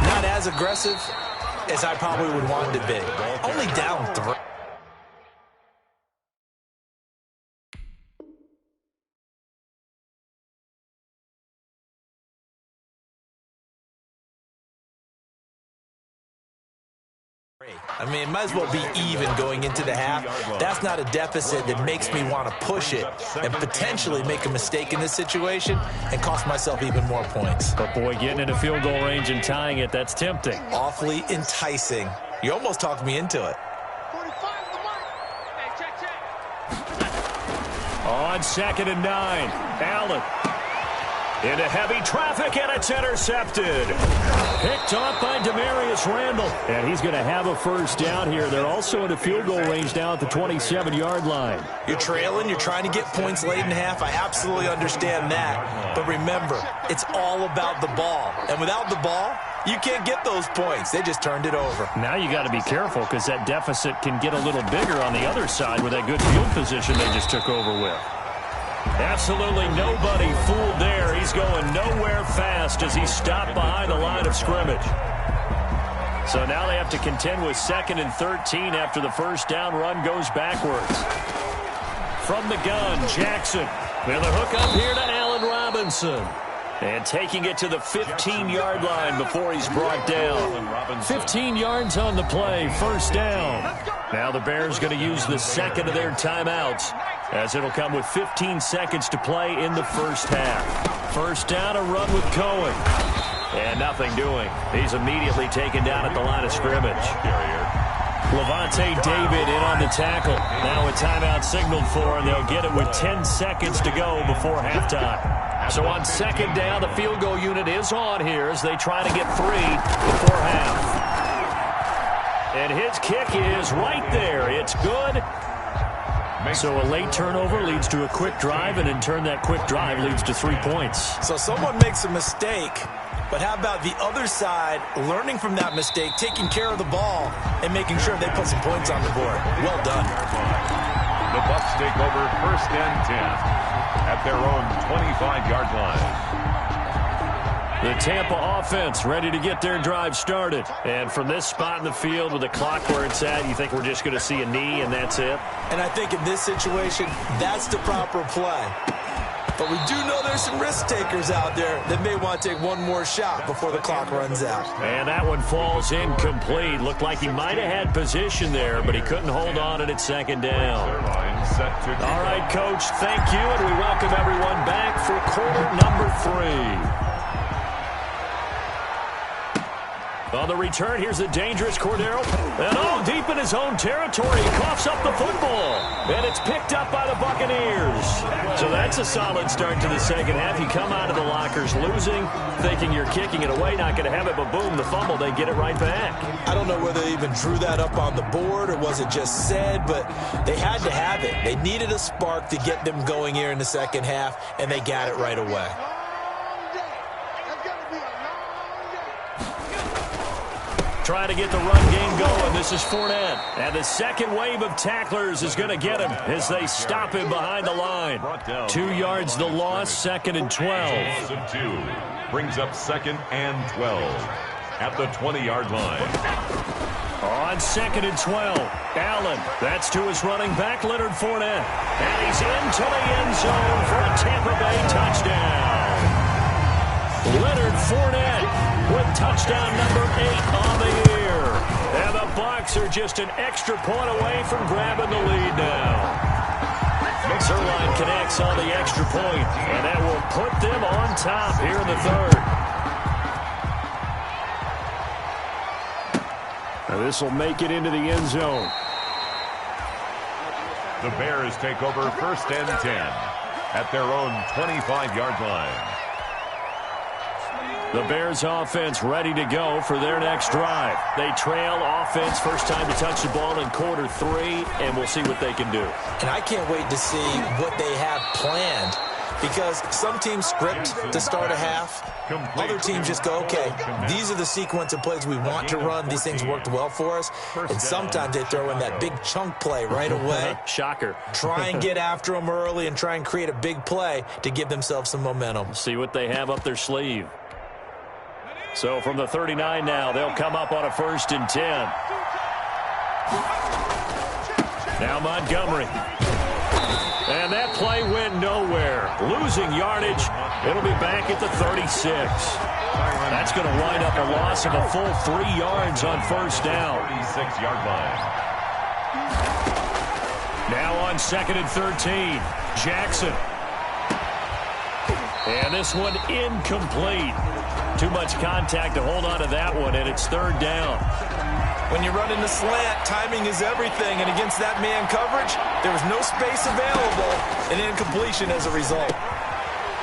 Not as aggressive as I probably would want to be. Only down 3. I mean, it might as well be even going into the half. That's not a deficit that makes me want to push it and potentially make a mistake in this situation and cost myself even more points. But, boy, getting into field goal range and tying it, that's tempting. Awfully enticing. You almost talked me into it. On 2nd and 9, Allen. Into heavy traffic, and it's intercepted. Picked off by Demarius Randall. And he's going to have a 1st down here. They're also into field goal range now at the 27-yard line. You're trailing. You're trying to get points late in half. I absolutely understand that. But remember, it's all about the ball. And without the ball, you can't get those points. They just turned it over. Now you got to be careful because that deficit can get a little bigger on the other side with that good field position they just took over with. Absolutely nobody fooled there. He's going nowhere fast as he stopped behind the line of scrimmage. So now they have to contend with 2nd and 13 after the first down run goes backwards. From the gun, Jackson. With a hook up here to Allen Robinson. And taking it to the 15-yard line before he's brought down. 15 yards on the play, first down. Now the Bears going to use the second of their timeouts, as it'll come with 15 seconds to play in the first half. First down, a run with Cohen. And nothing doing. He's immediately taken down at the line of scrimmage. Levante David in on the tackle. Now a timeout signaled for, and they'll get it with 10 seconds to go before halftime. So on second down, the field goal unit is on here as they try to get 3 before half. And his kick is right there. It's good. So a late turnover leads to a quick drive, and in turn that quick drive leads to 3 points. So someone makes a mistake, but how about the other side learning from that mistake, taking care of the ball, and making sure they put some points on the board? Well done. The Bucs take over 1st and 10 at their own 25-yard line. The Tampa offense ready to get their drive started. And from this spot in the field with the clock where it's at, you think we're just going to see a knee and that's it? And I think in this situation, that's the proper play. But we do know there's some risk takers out there that may want to take one more shot before the clock runs out. And that one falls incomplete. Looked like he might have had position there, but he couldn't hold on at second down. All right, Coach, thank you, and we welcome everyone back for quarter number 3. On the return, here's the dangerous Cordero. And deep in his own territory, he coughs up the football. And it's picked up by the Buccaneers. So that's a solid start to the second half. You come out of the lockers losing, thinking you're kicking it away, not going to have it, but boom, the fumble, they get it right back. I don't know whether they even drew that up on the board or was it just said, but they had to have it. They needed a spark to get them going here in the second half, and they got it right away. Trying to get the run game going. This is Fournette. And the second wave of tacklers is going to get him as they stop him behind the line. 2 yards the loss, 2nd and 12. 2 brings up 2nd and 12 at the 20-yard line. On 2nd and 12, Allen. That's to his running back, Leonard Fournette. And he's into the end zone for a Tampa Bay touchdown. Leonard Fournette with touchdown number 8 on the year. And the Bucs are just an extra point away from grabbing the lead now. Zuerlein connects on the extra point, and that will put them on top here in the third. Now this will make it into the end zone. The Bears take over 1st and 10 at their own 25-yard line. The Bears offense ready to go for their next drive. They trail offense, first time to touch the ball in quarter 3, and we'll see what they can do. And I can't wait to see what they have planned, because some teams script to start a half. Other teams just go, okay, these are the sequence of plays we want to run. These things worked well for us. And sometimes they throw in that big chunk play right away. Shocker. Try and get after them early and try and create a big play to give themselves some momentum. See what they have up their sleeve. So from the 39 now, they'll come up on a 1st and 10. Now Montgomery. And that play went nowhere. Losing yardage. It'll be back at the 36. That's going to wind up a loss of a full 3 yards on first down. 36-yard line. Now on 2nd and 13, Jackson. And this one incomplete. Too much contact to hold on to that one, and it's 3rd down. When you run in the slant, timing is everything, and against that man coverage, there was no space available, and incompletion as a result.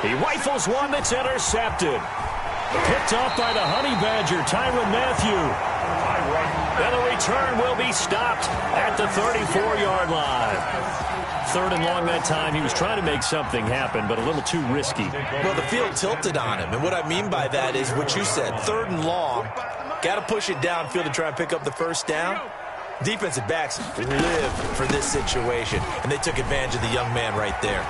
He rifles one that's intercepted. Picked off by the Honey Badger, Tyrann Mathieu. And the return will be stopped at the 34-yard line. 3rd and long that time. He was trying to make something happen, but a little too risky. Well, the field tilted on him, and what I mean by that is what you said. 3rd and long, got to push it downfield to try and pick up the first down. Defensive backs live for this situation, and they took advantage of the young man right there.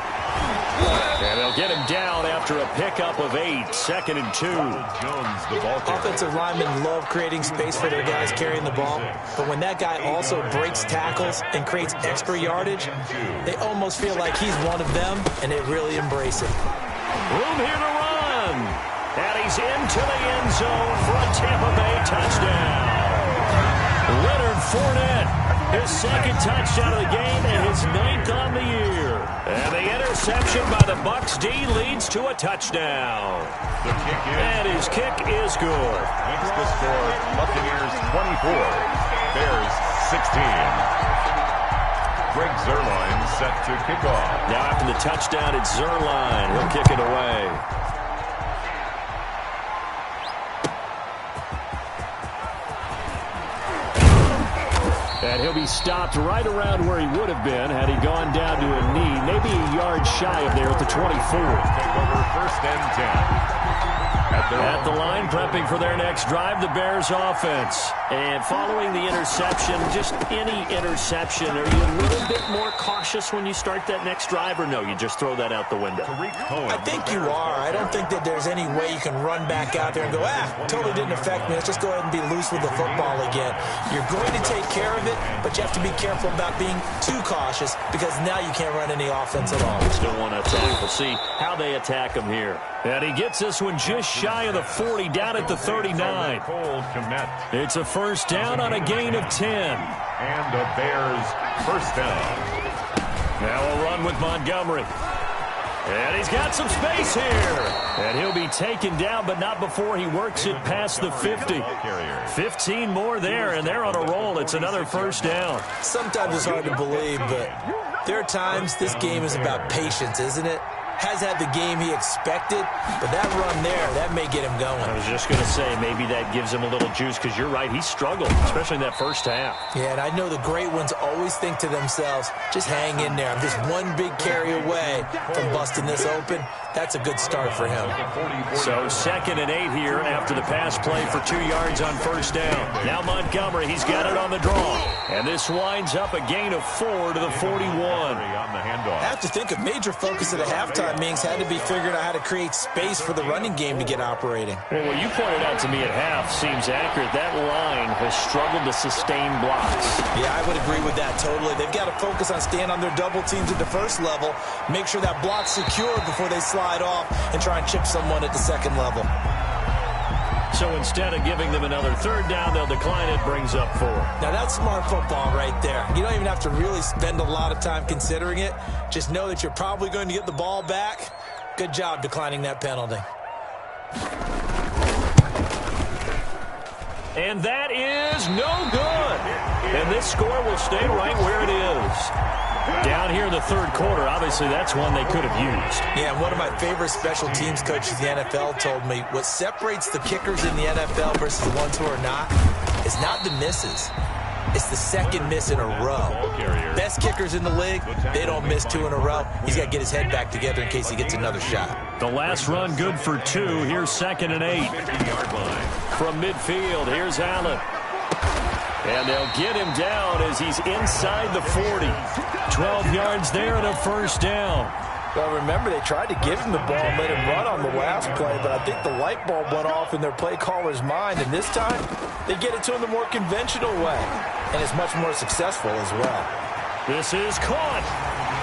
And they'll get him down after a pickup of 8, 2nd and 2. Jones, the ball carrier. Offensive linemen love creating space for their guys carrying the ball, but when that guy also breaks tackles and creates extra yardage, they almost feel like he's one of them, and they really embrace it. Room here to run. And he's into the end zone for a Tampa Bay touchdown. Leonard Fournette, his 2nd touchdown of the game and his 9th on the year. And the interception by the Bucs D leads to a touchdown. The kick is. And his kick is good. Makes the score Buccaneers 24, Bears 16. Greg Zuerlein set to kick off. Now after the touchdown, it's Zuerlein. He'll kick it away. And he'll be stopped right around where he would have been had he gone down to a knee, maybe a yard shy of there at the 24. Take over 1st and 10. At the line, prepping for their next drive, the Bears offense. And following the interception, just any interception, are you a little bit more cautious when you start that next drive, or no, you just throw that out the window? I think you are. I don't think that there's any way you can run back out there and go, totally didn't affect me. Let's just go ahead and be loose with the football again. You're going to take care of it, but you have to be careful about being too cautious because now you can't run any offense at all. Still want to attack. We'll see how they attack him here. And he gets this one just shy of the 40, down at the 39. It's a 1st down on a gain of 10. And a Bears 1st down. Now a run with Montgomery. And he's got some space here. And he'll be taken down, but not before he works it past the 50. 15 more there, and they're on a roll. It's another 1st down. Sometimes it's hard to believe, but there are times this game is about patience, isn't it? Has had the game he expected, but that run there, that may get him going. I was just going to say, maybe that gives him a little juice, because you're right, he struggled, especially in that 1st half. Yeah, and I know the great ones always think to themselves, just hang in there. I'm just one big carry away from busting this open. That's a good start for him. So 2nd and 8 here after the pass play for 2 yards on 1st down. Now Montgomery, he's got it on the draw. And this winds up a gain of 4 to the 41. I have to think a major focus at a halftime means had to be figuring out how to create space for the running game to get operating. Well, what you pointed out to me at half seems accurate. That line has struggled to sustain blocks. Yeah, I would agree with that totally. They've got to focus on staying on their double teams at the 1st level, make sure that block's secure before they slide off and try and chip someone at the 2nd level. So instead of giving them another 3rd down, they'll decline it, brings up 4. Now that's smart football right there. You don't even have to really spend a lot of time considering it. Just know that you're probably going to get the ball back. Good job declining that penalty. And that is no good. And this score will stay right where it is. Down here in the 3rd quarter, obviously that's one they could have used. Yeah, one of my favorite special teams coaches in the NFL told me what separates the kickers in the NFL versus the ones who are not is not the misses. It's the 2nd miss in a row. Best kickers in the league, they don't miss 2 in a row. He's got to get his head back together in case he gets another shot. The last run good for 2. Here's 2nd and 8. From midfield, here's Allen. And they'll get him down as he's inside the 40. 12 yards there and a 1st down. Well, remember, they tried to give him the ball and let him run on the last play, but I think the light bulb went off in their play caller's mind, and this time they get it to him the more conventional way, and it's much more successful as well. This is caught,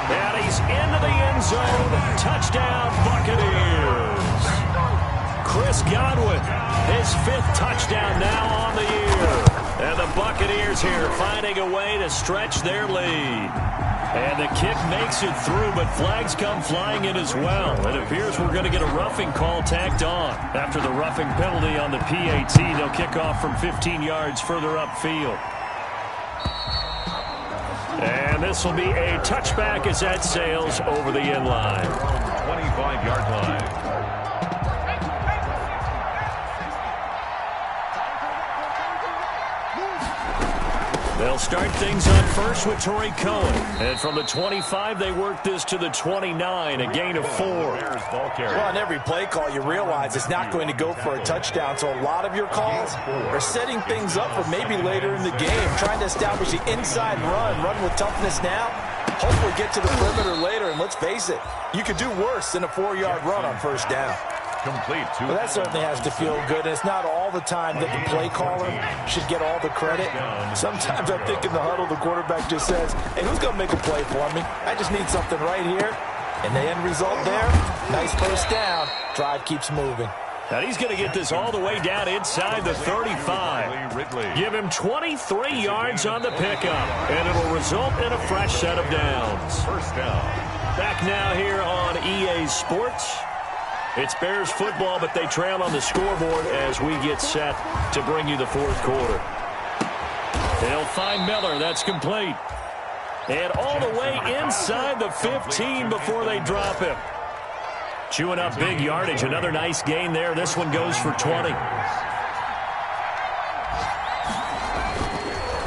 and he's into the end zone. Touchdown, Buccaneers. Chris Godwin, his 5th touchdown now on the year. And the Buccaneers here finding a way to stretch their lead. And the kick makes it through, but flags come flying in as well. It appears we're going to get a roughing call tacked on. After the roughing penalty on the PAT, they'll kick off from 15 yards further upfield. And this will be a touchback as that sails over the end line. 25-yard line. They'll start things on first with Torrey Cohen. And from the 25, they work this to the 29, a gain of 4. Well, on every play call, you realize it's not going to go for a touchdown. So a lot of your calls are setting things up for maybe later in the game, trying to establish the inside run with toughness now, hopefully get to the perimeter later, and let's face it, you could do worse than a 4-yard run on first down. Complete to Well, that certainly has to feel good. And it's not all the time that the play caller should get all the credit. Sometimes I think in the huddle, the quarterback just says, hey, who's going to make a play for me? I just need something right here. And the end result there, nice first down. Drive keeps moving. Now he's going to get this all the way down inside the 35. Give him 23 yards on the pickup, and it'll result in a fresh set of downs. First down. Back now here on EA Sports. It's Bears football, but they trail on the scoreboard as we get set to bring you the fourth quarter. They'll find Miller. That's complete. And all the way inside the 15 before they drop him. Chewing up big yardage. Another nice gain there. This one goes for 20.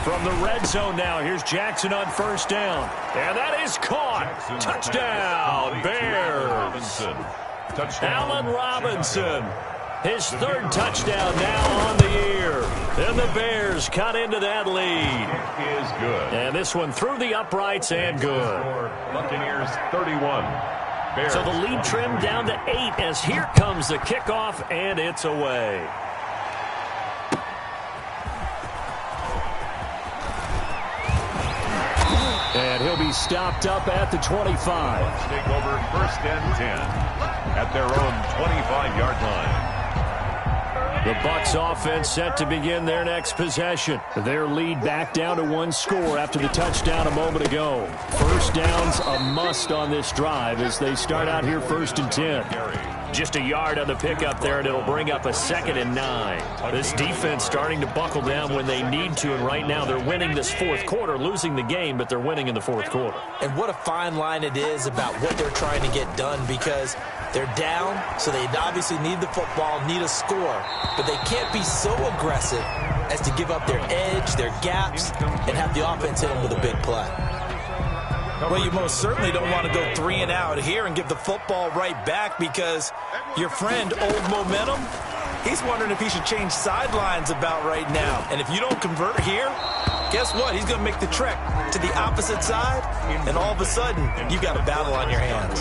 From the red zone now, here's Jackson on first down. And that is caught. Touchdown, Bears. Allen Robinson, his third touchdown now on the year. And the Bears cut into that lead. Is good. And this one through the uprights and good. Buccaneers 31. Bears. So the lead trimmed down to 8 as here comes the kickoff, and it's away. And he'll be stopped up at the 25. Bucs take over first and 10 at their own 25-yard line. The Bucs offense set to begin their next possession. Their lead back down to 1 score after the touchdown a moment ago. First down's a must on this drive as they start out here first and 10. Just a yard on the pickup there, and it'll bring up a 2nd and 9. This defense starting to buckle down when they need to, and right now they're winning this fourth quarter, losing the game, but they're winning in the fourth quarter. And what a fine line it is about what they're trying to get done, because they're down, so they obviously need the football, need a score, but they can't be so aggressive as to give up their edge, their gaps, and have the offense hit them with a big play. Well, you most certainly don't want to go 3 and out here and give the football right back, because your friend, Old Momentum, he's wondering if he should change sidelines about right now. And if you don't convert here, guess what? He's going to make the trek to the opposite side, and all of a sudden, you've got a battle on your hands.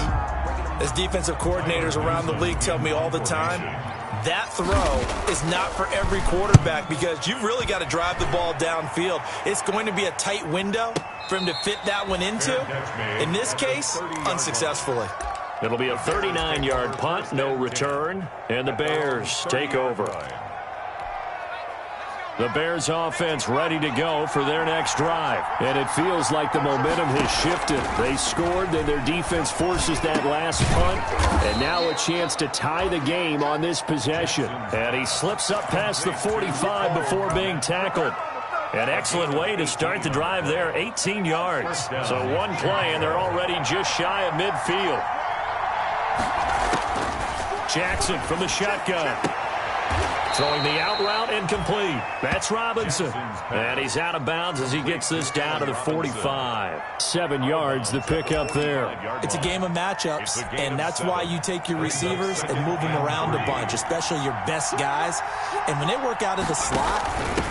As defensive coordinators around the league tell me all the time, that throw is not for every quarterback, because you've really got to drive the ball downfield. It's going to be a tight window for him to fit that one into. In this case, unsuccessfully. It'll be a 39-yard punt, no return, and the Bears take over. The Bears offense ready to go for their next drive. And it feels like the momentum has shifted. They scored, then their defense forces that last punt. And now a chance to tie the game on this possession. And he slips up past the 45 before being tackled. An excellent way to start the drive there, 18 yards. So one play, and they're already just shy of midfield. Jackson from the shotgun. Throwing the out route incomplete. That's Robinson. And he's out of bounds as he gets this down to the 45. 7 yards, the pickup there. It's a game of matchups, and that's why you take your receivers and move them around a bunch, especially your best guys. And when they work out of the slot,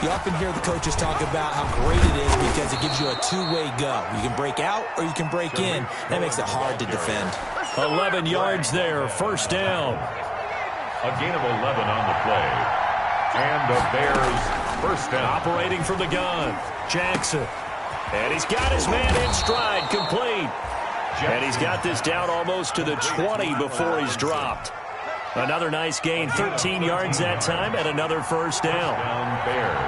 you often hear the coaches talk about how great it is because it gives you a two-way go. You can break out or you can break in. That makes it hard to defend. 11 yards there, first down. A gain of 11 on the play. And the Bears first down. Operating from the gun, Jackson. And he's got his man in stride, complete. And he's got this down almost to the 20 before he's dropped. Another nice gain, 13 yards that time, and another first down. Bears.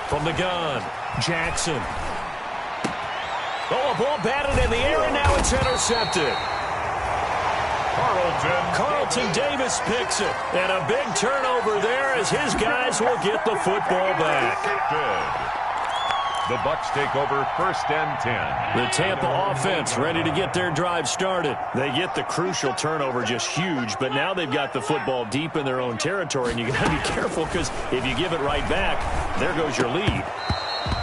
From the gun, Jackson. Oh, a ball batted in the air, and now it's intercepted. Carlton Davis picks it. And a big turnover there as his guys will get the football back. The Bucs take over first and 10. The Tampa offense ready to get their drive started. They get the crucial turnover, just huge, but now they've got the football deep in their own territory, and you got to be careful because if you give it right back, there goes your lead.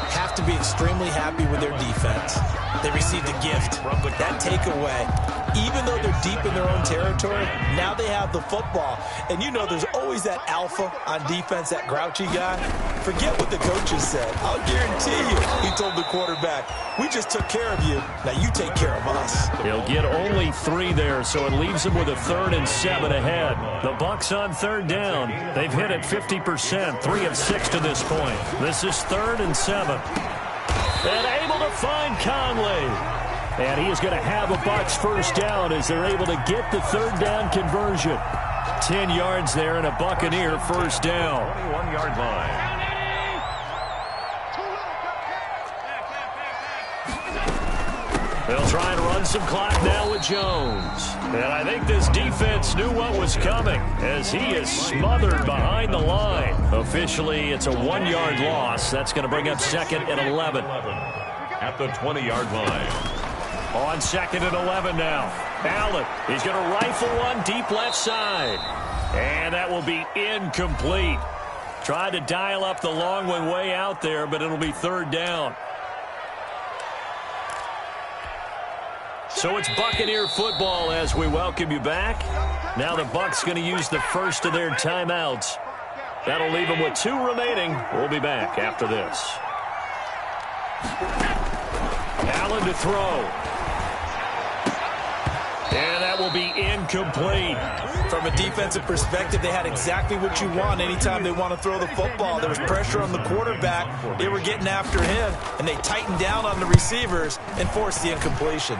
Have to be extremely happy with their defense. They received a gift. That takeaway, even though they're deep in their own territory, now they have the football. And you know there's always that alpha on defense, that grouchy guy. Forget what the coaches said. I'll guarantee you, he told the quarterback, We just took care of you. Now you take care of us. He'll get only 3 there, so it leaves him with a 3rd and 7 ahead. The Bucs on 3rd down. They've hit it 50%, 3 of 6 to this point. This is 3rd and 7. And able to find Conley. And he is going to have a Bucs first down as they're able to get the 3rd down conversion. 10 yards there and a Buccaneer first down. 21-yard line. They'll try and run some clock now with Jones. And I think this defense knew what was coming as he is smothered behind the line. Officially, it's a 1-yard loss. That's going to bring up 2nd and 11. At the 20-yard line. On 2nd and 11 now. Allen, he's going to rifle one deep left side. And that will be incomplete. Tried to dial up the long one way out there, but it'll be 3rd down. So it's Buccaneer football as we welcome you back. Now the Bucs going to use the first of their timeouts. That'll leave them with 2 remaining. We'll be back after this. Allen to throw. And that will be incomplete. From a defensive perspective, they had exactly what you want anytime they want to throw the football. There was pressure on the quarterback. They were getting after him, and they tightened down on the receivers and forced the incompletion.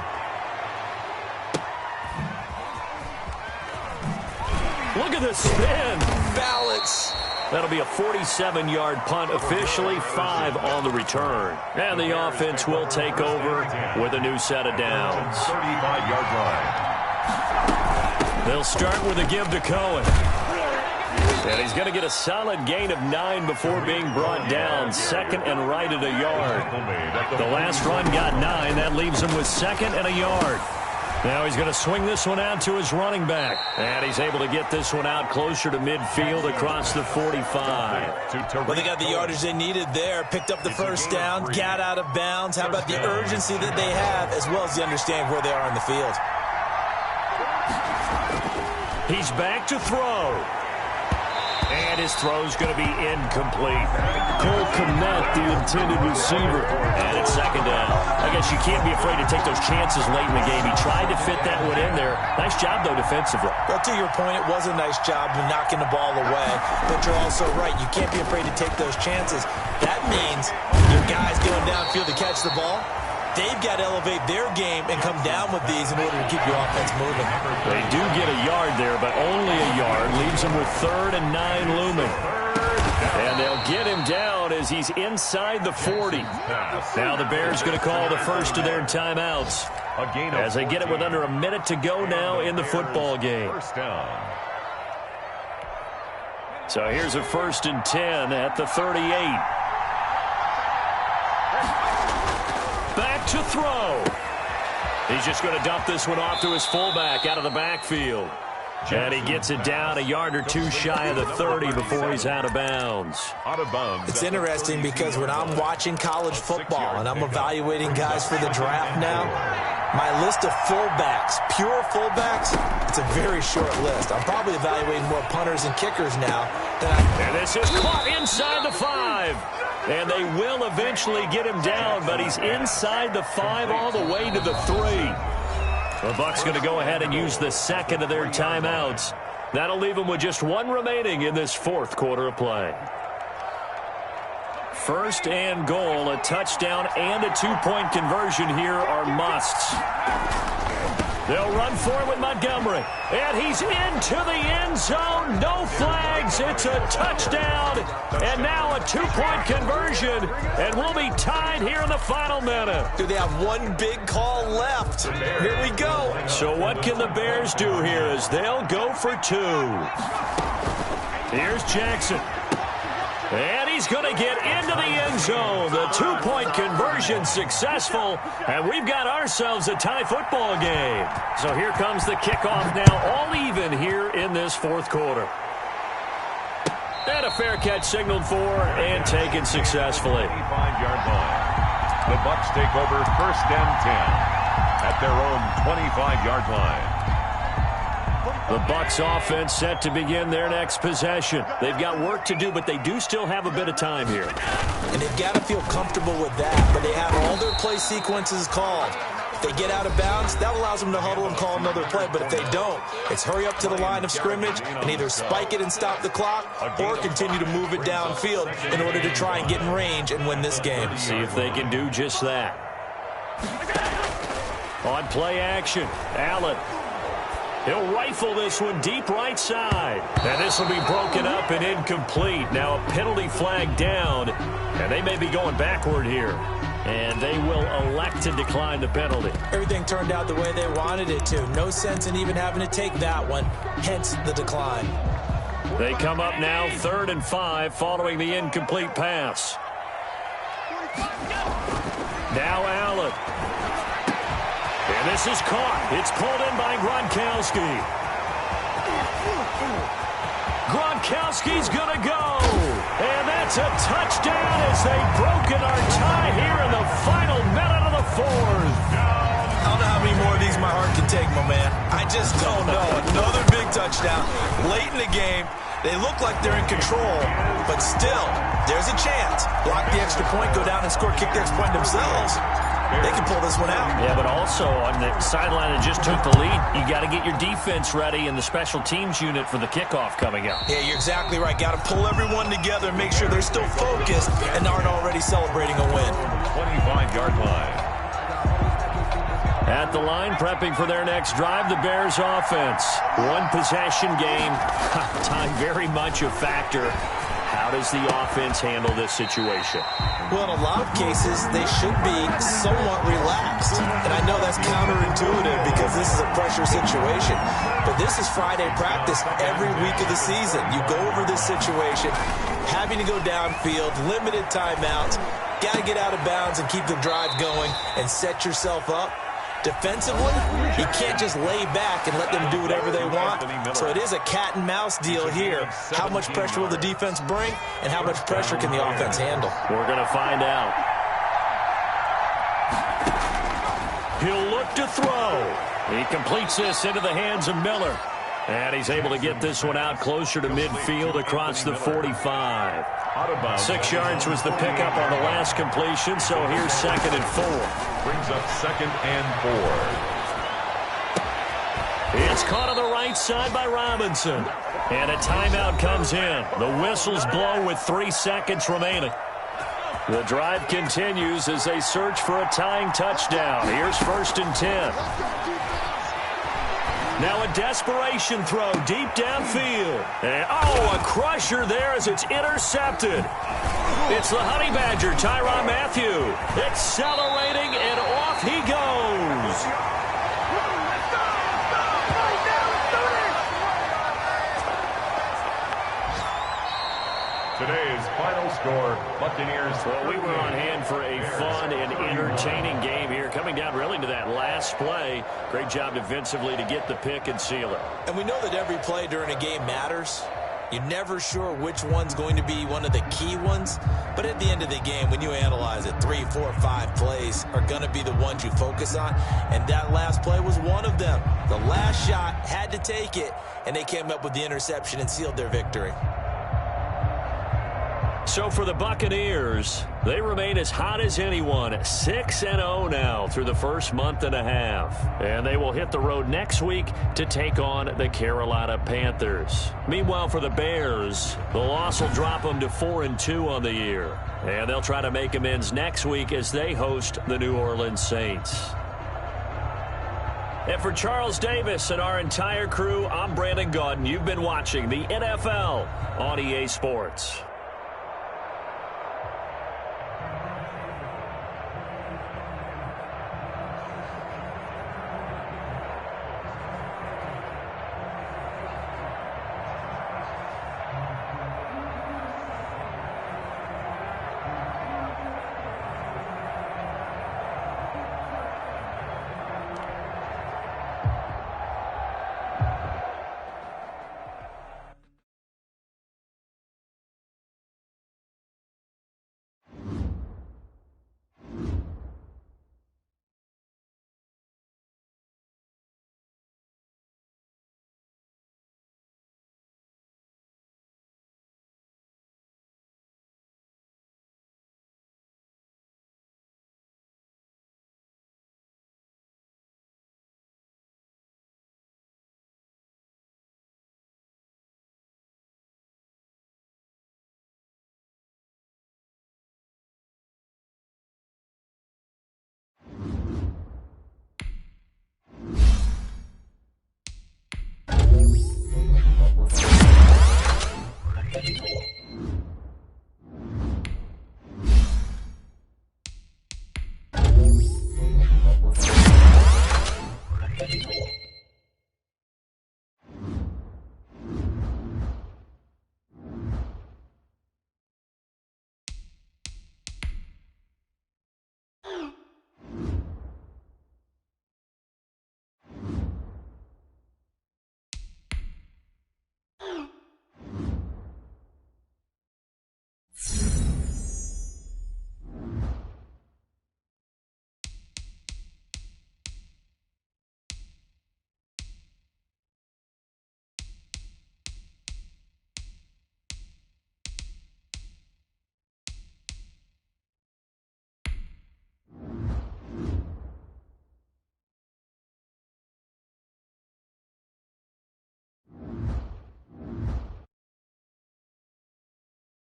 Look at the spin. Balance. That'll be a 47-yard punt, officially 5 on the return. And the offense will take over with a new set of downs. 35-yard line. They'll start with a give to Cohen. And he's going to get a solid gain of 9 before being brought down. 2nd and right at a yard. The last run got 9. That leaves him with 2nd and a yard. Now he's going to swing this one out to his running back. And he's able to get this one out closer to midfield across the 45. Well, they got the yardage they needed there. Picked up the first down, got out of bounds. How about the urgency that they have as well as the understanding where they are on the field? He's back to throw. And his throw's going to be incomplete. Cole Kmet, the intended receiver. And it's 2nd down. I guess you can't be afraid to take those chances late in the game. He tried to fit that one in there. Nice job, though, defensively. Well, to your point, it was a nice job of knocking the ball away. But you're also right. You can't be afraid to take those chances. That means your guys going downfield to catch the ball, they've got to elevate their game and come down with these in order to keep your offense moving. They do get a yard there, but only a yard. Leaves them with 3rd and 9 looming. And they'll get him down as he's inside the 40. Now the Bears going to call the first of their timeouts as they get it with under a minute to go now in the football game. First down. So here's a 1st and 10 at the 38. Back to throw. He's just going to dump this one off to his fullback out of the backfield. And he gets it down a yard or 2 shy of the 30 before he's out of bounds. Out of bounds. It's interesting because when I'm watching college football and I'm evaluating guys for the draft now, my list of fullbacks, pure fullbacks, it's a very short list. I'm probably evaluating more punters and kickers now than And this is caught inside the 5. And they will eventually get him down, but he's inside the 5 all the way to the 3. The Bucs going to go ahead and use the 2nd of their timeouts. That'll leave them with just 1 remaining in this 4th quarter of play. 1st and goal, a touchdown and a 2-point conversion here are musts. They'll run for it with Montgomery. And he's into the end zone. No flags. It's a touchdown. And now a 2-point conversion. And we'll be tied here in the final minute. do they have 1 big call left? Here we go. So what can the Bears do here as they'll go for 2? Here's Jackson. And he's going to get into the end zone. The 2-point conversion successful. And we've got ourselves a tie football game. So here comes the kickoff now, all even here in this 4th quarter. And a fair catch signaled for and taken successfully. 25-yard line. The Bucs take over 1st and 10 at their own 25-yard line. The Bucs offense set to begin their next possession. They've got work to do, but they do still have a bit of time here. And they've got to feel comfortable with that, but they have all their play sequences called. If they get out of bounds, that allows them to huddle and call another play. But if they don't, it's hurry up to the line of scrimmage and either spike it and stop the clock or continue to move it downfield in order to try and get in range and win this game. See if they can do just that. On play action, Allen. He'll rifle this one deep right side. And this will be broken up and incomplete. Now a penalty flag down, and they may be going backward here. And they will elect to decline the penalty. Everything turned out the way they wanted it to. No sense in even having to take that one, hence the decline. They come up now 3rd and 5 following the incomplete pass. Now Allen. And this is caught. It's pulled in by Gronkowski. Gronkowski's going to go. And that's a touchdown as they've broken our tie here in the final minute of the 4th. I don't know how many more of these my heart can take, my man. I just don't know. Another big touchdown late in the game. They look like they're in control, but still, there's a chance. Block the extra point, go down and score, kick the extra point themselves. They can pull this one out. Yeah, but also on the sideline that just took the lead, you got to get your defense ready and the special teams unit for the kickoff coming up. Yeah, you're exactly right. Got to pull everyone together and make sure they're still focused and aren't already celebrating a win. 25-yard line. At the line, prepping for their next drive, the Bears offense. One possession game. Time very much a factor. How does the offense handle this situation? Well, in a lot of cases, they should be somewhat relaxed. And I know that's counterintuitive because this is a pressure situation. But this is Friday practice every week of the season. You go over this situation, having to go downfield, limited timeouts, got to get out of bounds and keep the drive going and set yourself up. Defensively, you can't just lay back and let them do whatever they want. So it is a cat and mouse deal here. How much pressure will the defense bring, and how much pressure can the offense handle? We're going to find out. He'll look to throw. He completes this into the hands of Miller. And he's able to get this one out closer to midfield across the 45. 6 yards was the pickup on the last completion, so here's 2nd and 4. Brings up 2nd and 4. It's caught on the right side by Robinson. And a timeout comes in. The whistles blow with 3 seconds remaining. The drive continues as they search for a tying touchdown. Here's 1st and 10. Now a desperation throw deep downfield. And, a crusher there as it's intercepted. It's the Honey Badger, Tyrann Mathieu. Accelerating, and off he goes. Today's final score, Buccaneers. Well, we were on hand for a fun and entertaining game here. Coming down really to that last play. Great job defensively to get the pick and seal it. And we know that every play during a game matters. You're never sure which one's going to be one of the key ones. But at the end of the game, when you analyze it, 3, 4, 5 plays are going to be the ones you focus on. And that last play was one of them. The last shot had to take it, and they came up with the interception and sealed their victory. So for the Buccaneers, they remain as hot as anyone, 6-0 now through the first month and a half. And they will hit the road next week to take on the Carolina Panthers. Meanwhile, for the Bears, the loss will drop them to 4-2 on the year. And they'll try to make amends next week as they host the New Orleans Saints. And for Charles Davis and our entire crew, I'm Brandon Gaudin. You've been watching the NFL on EA Sports.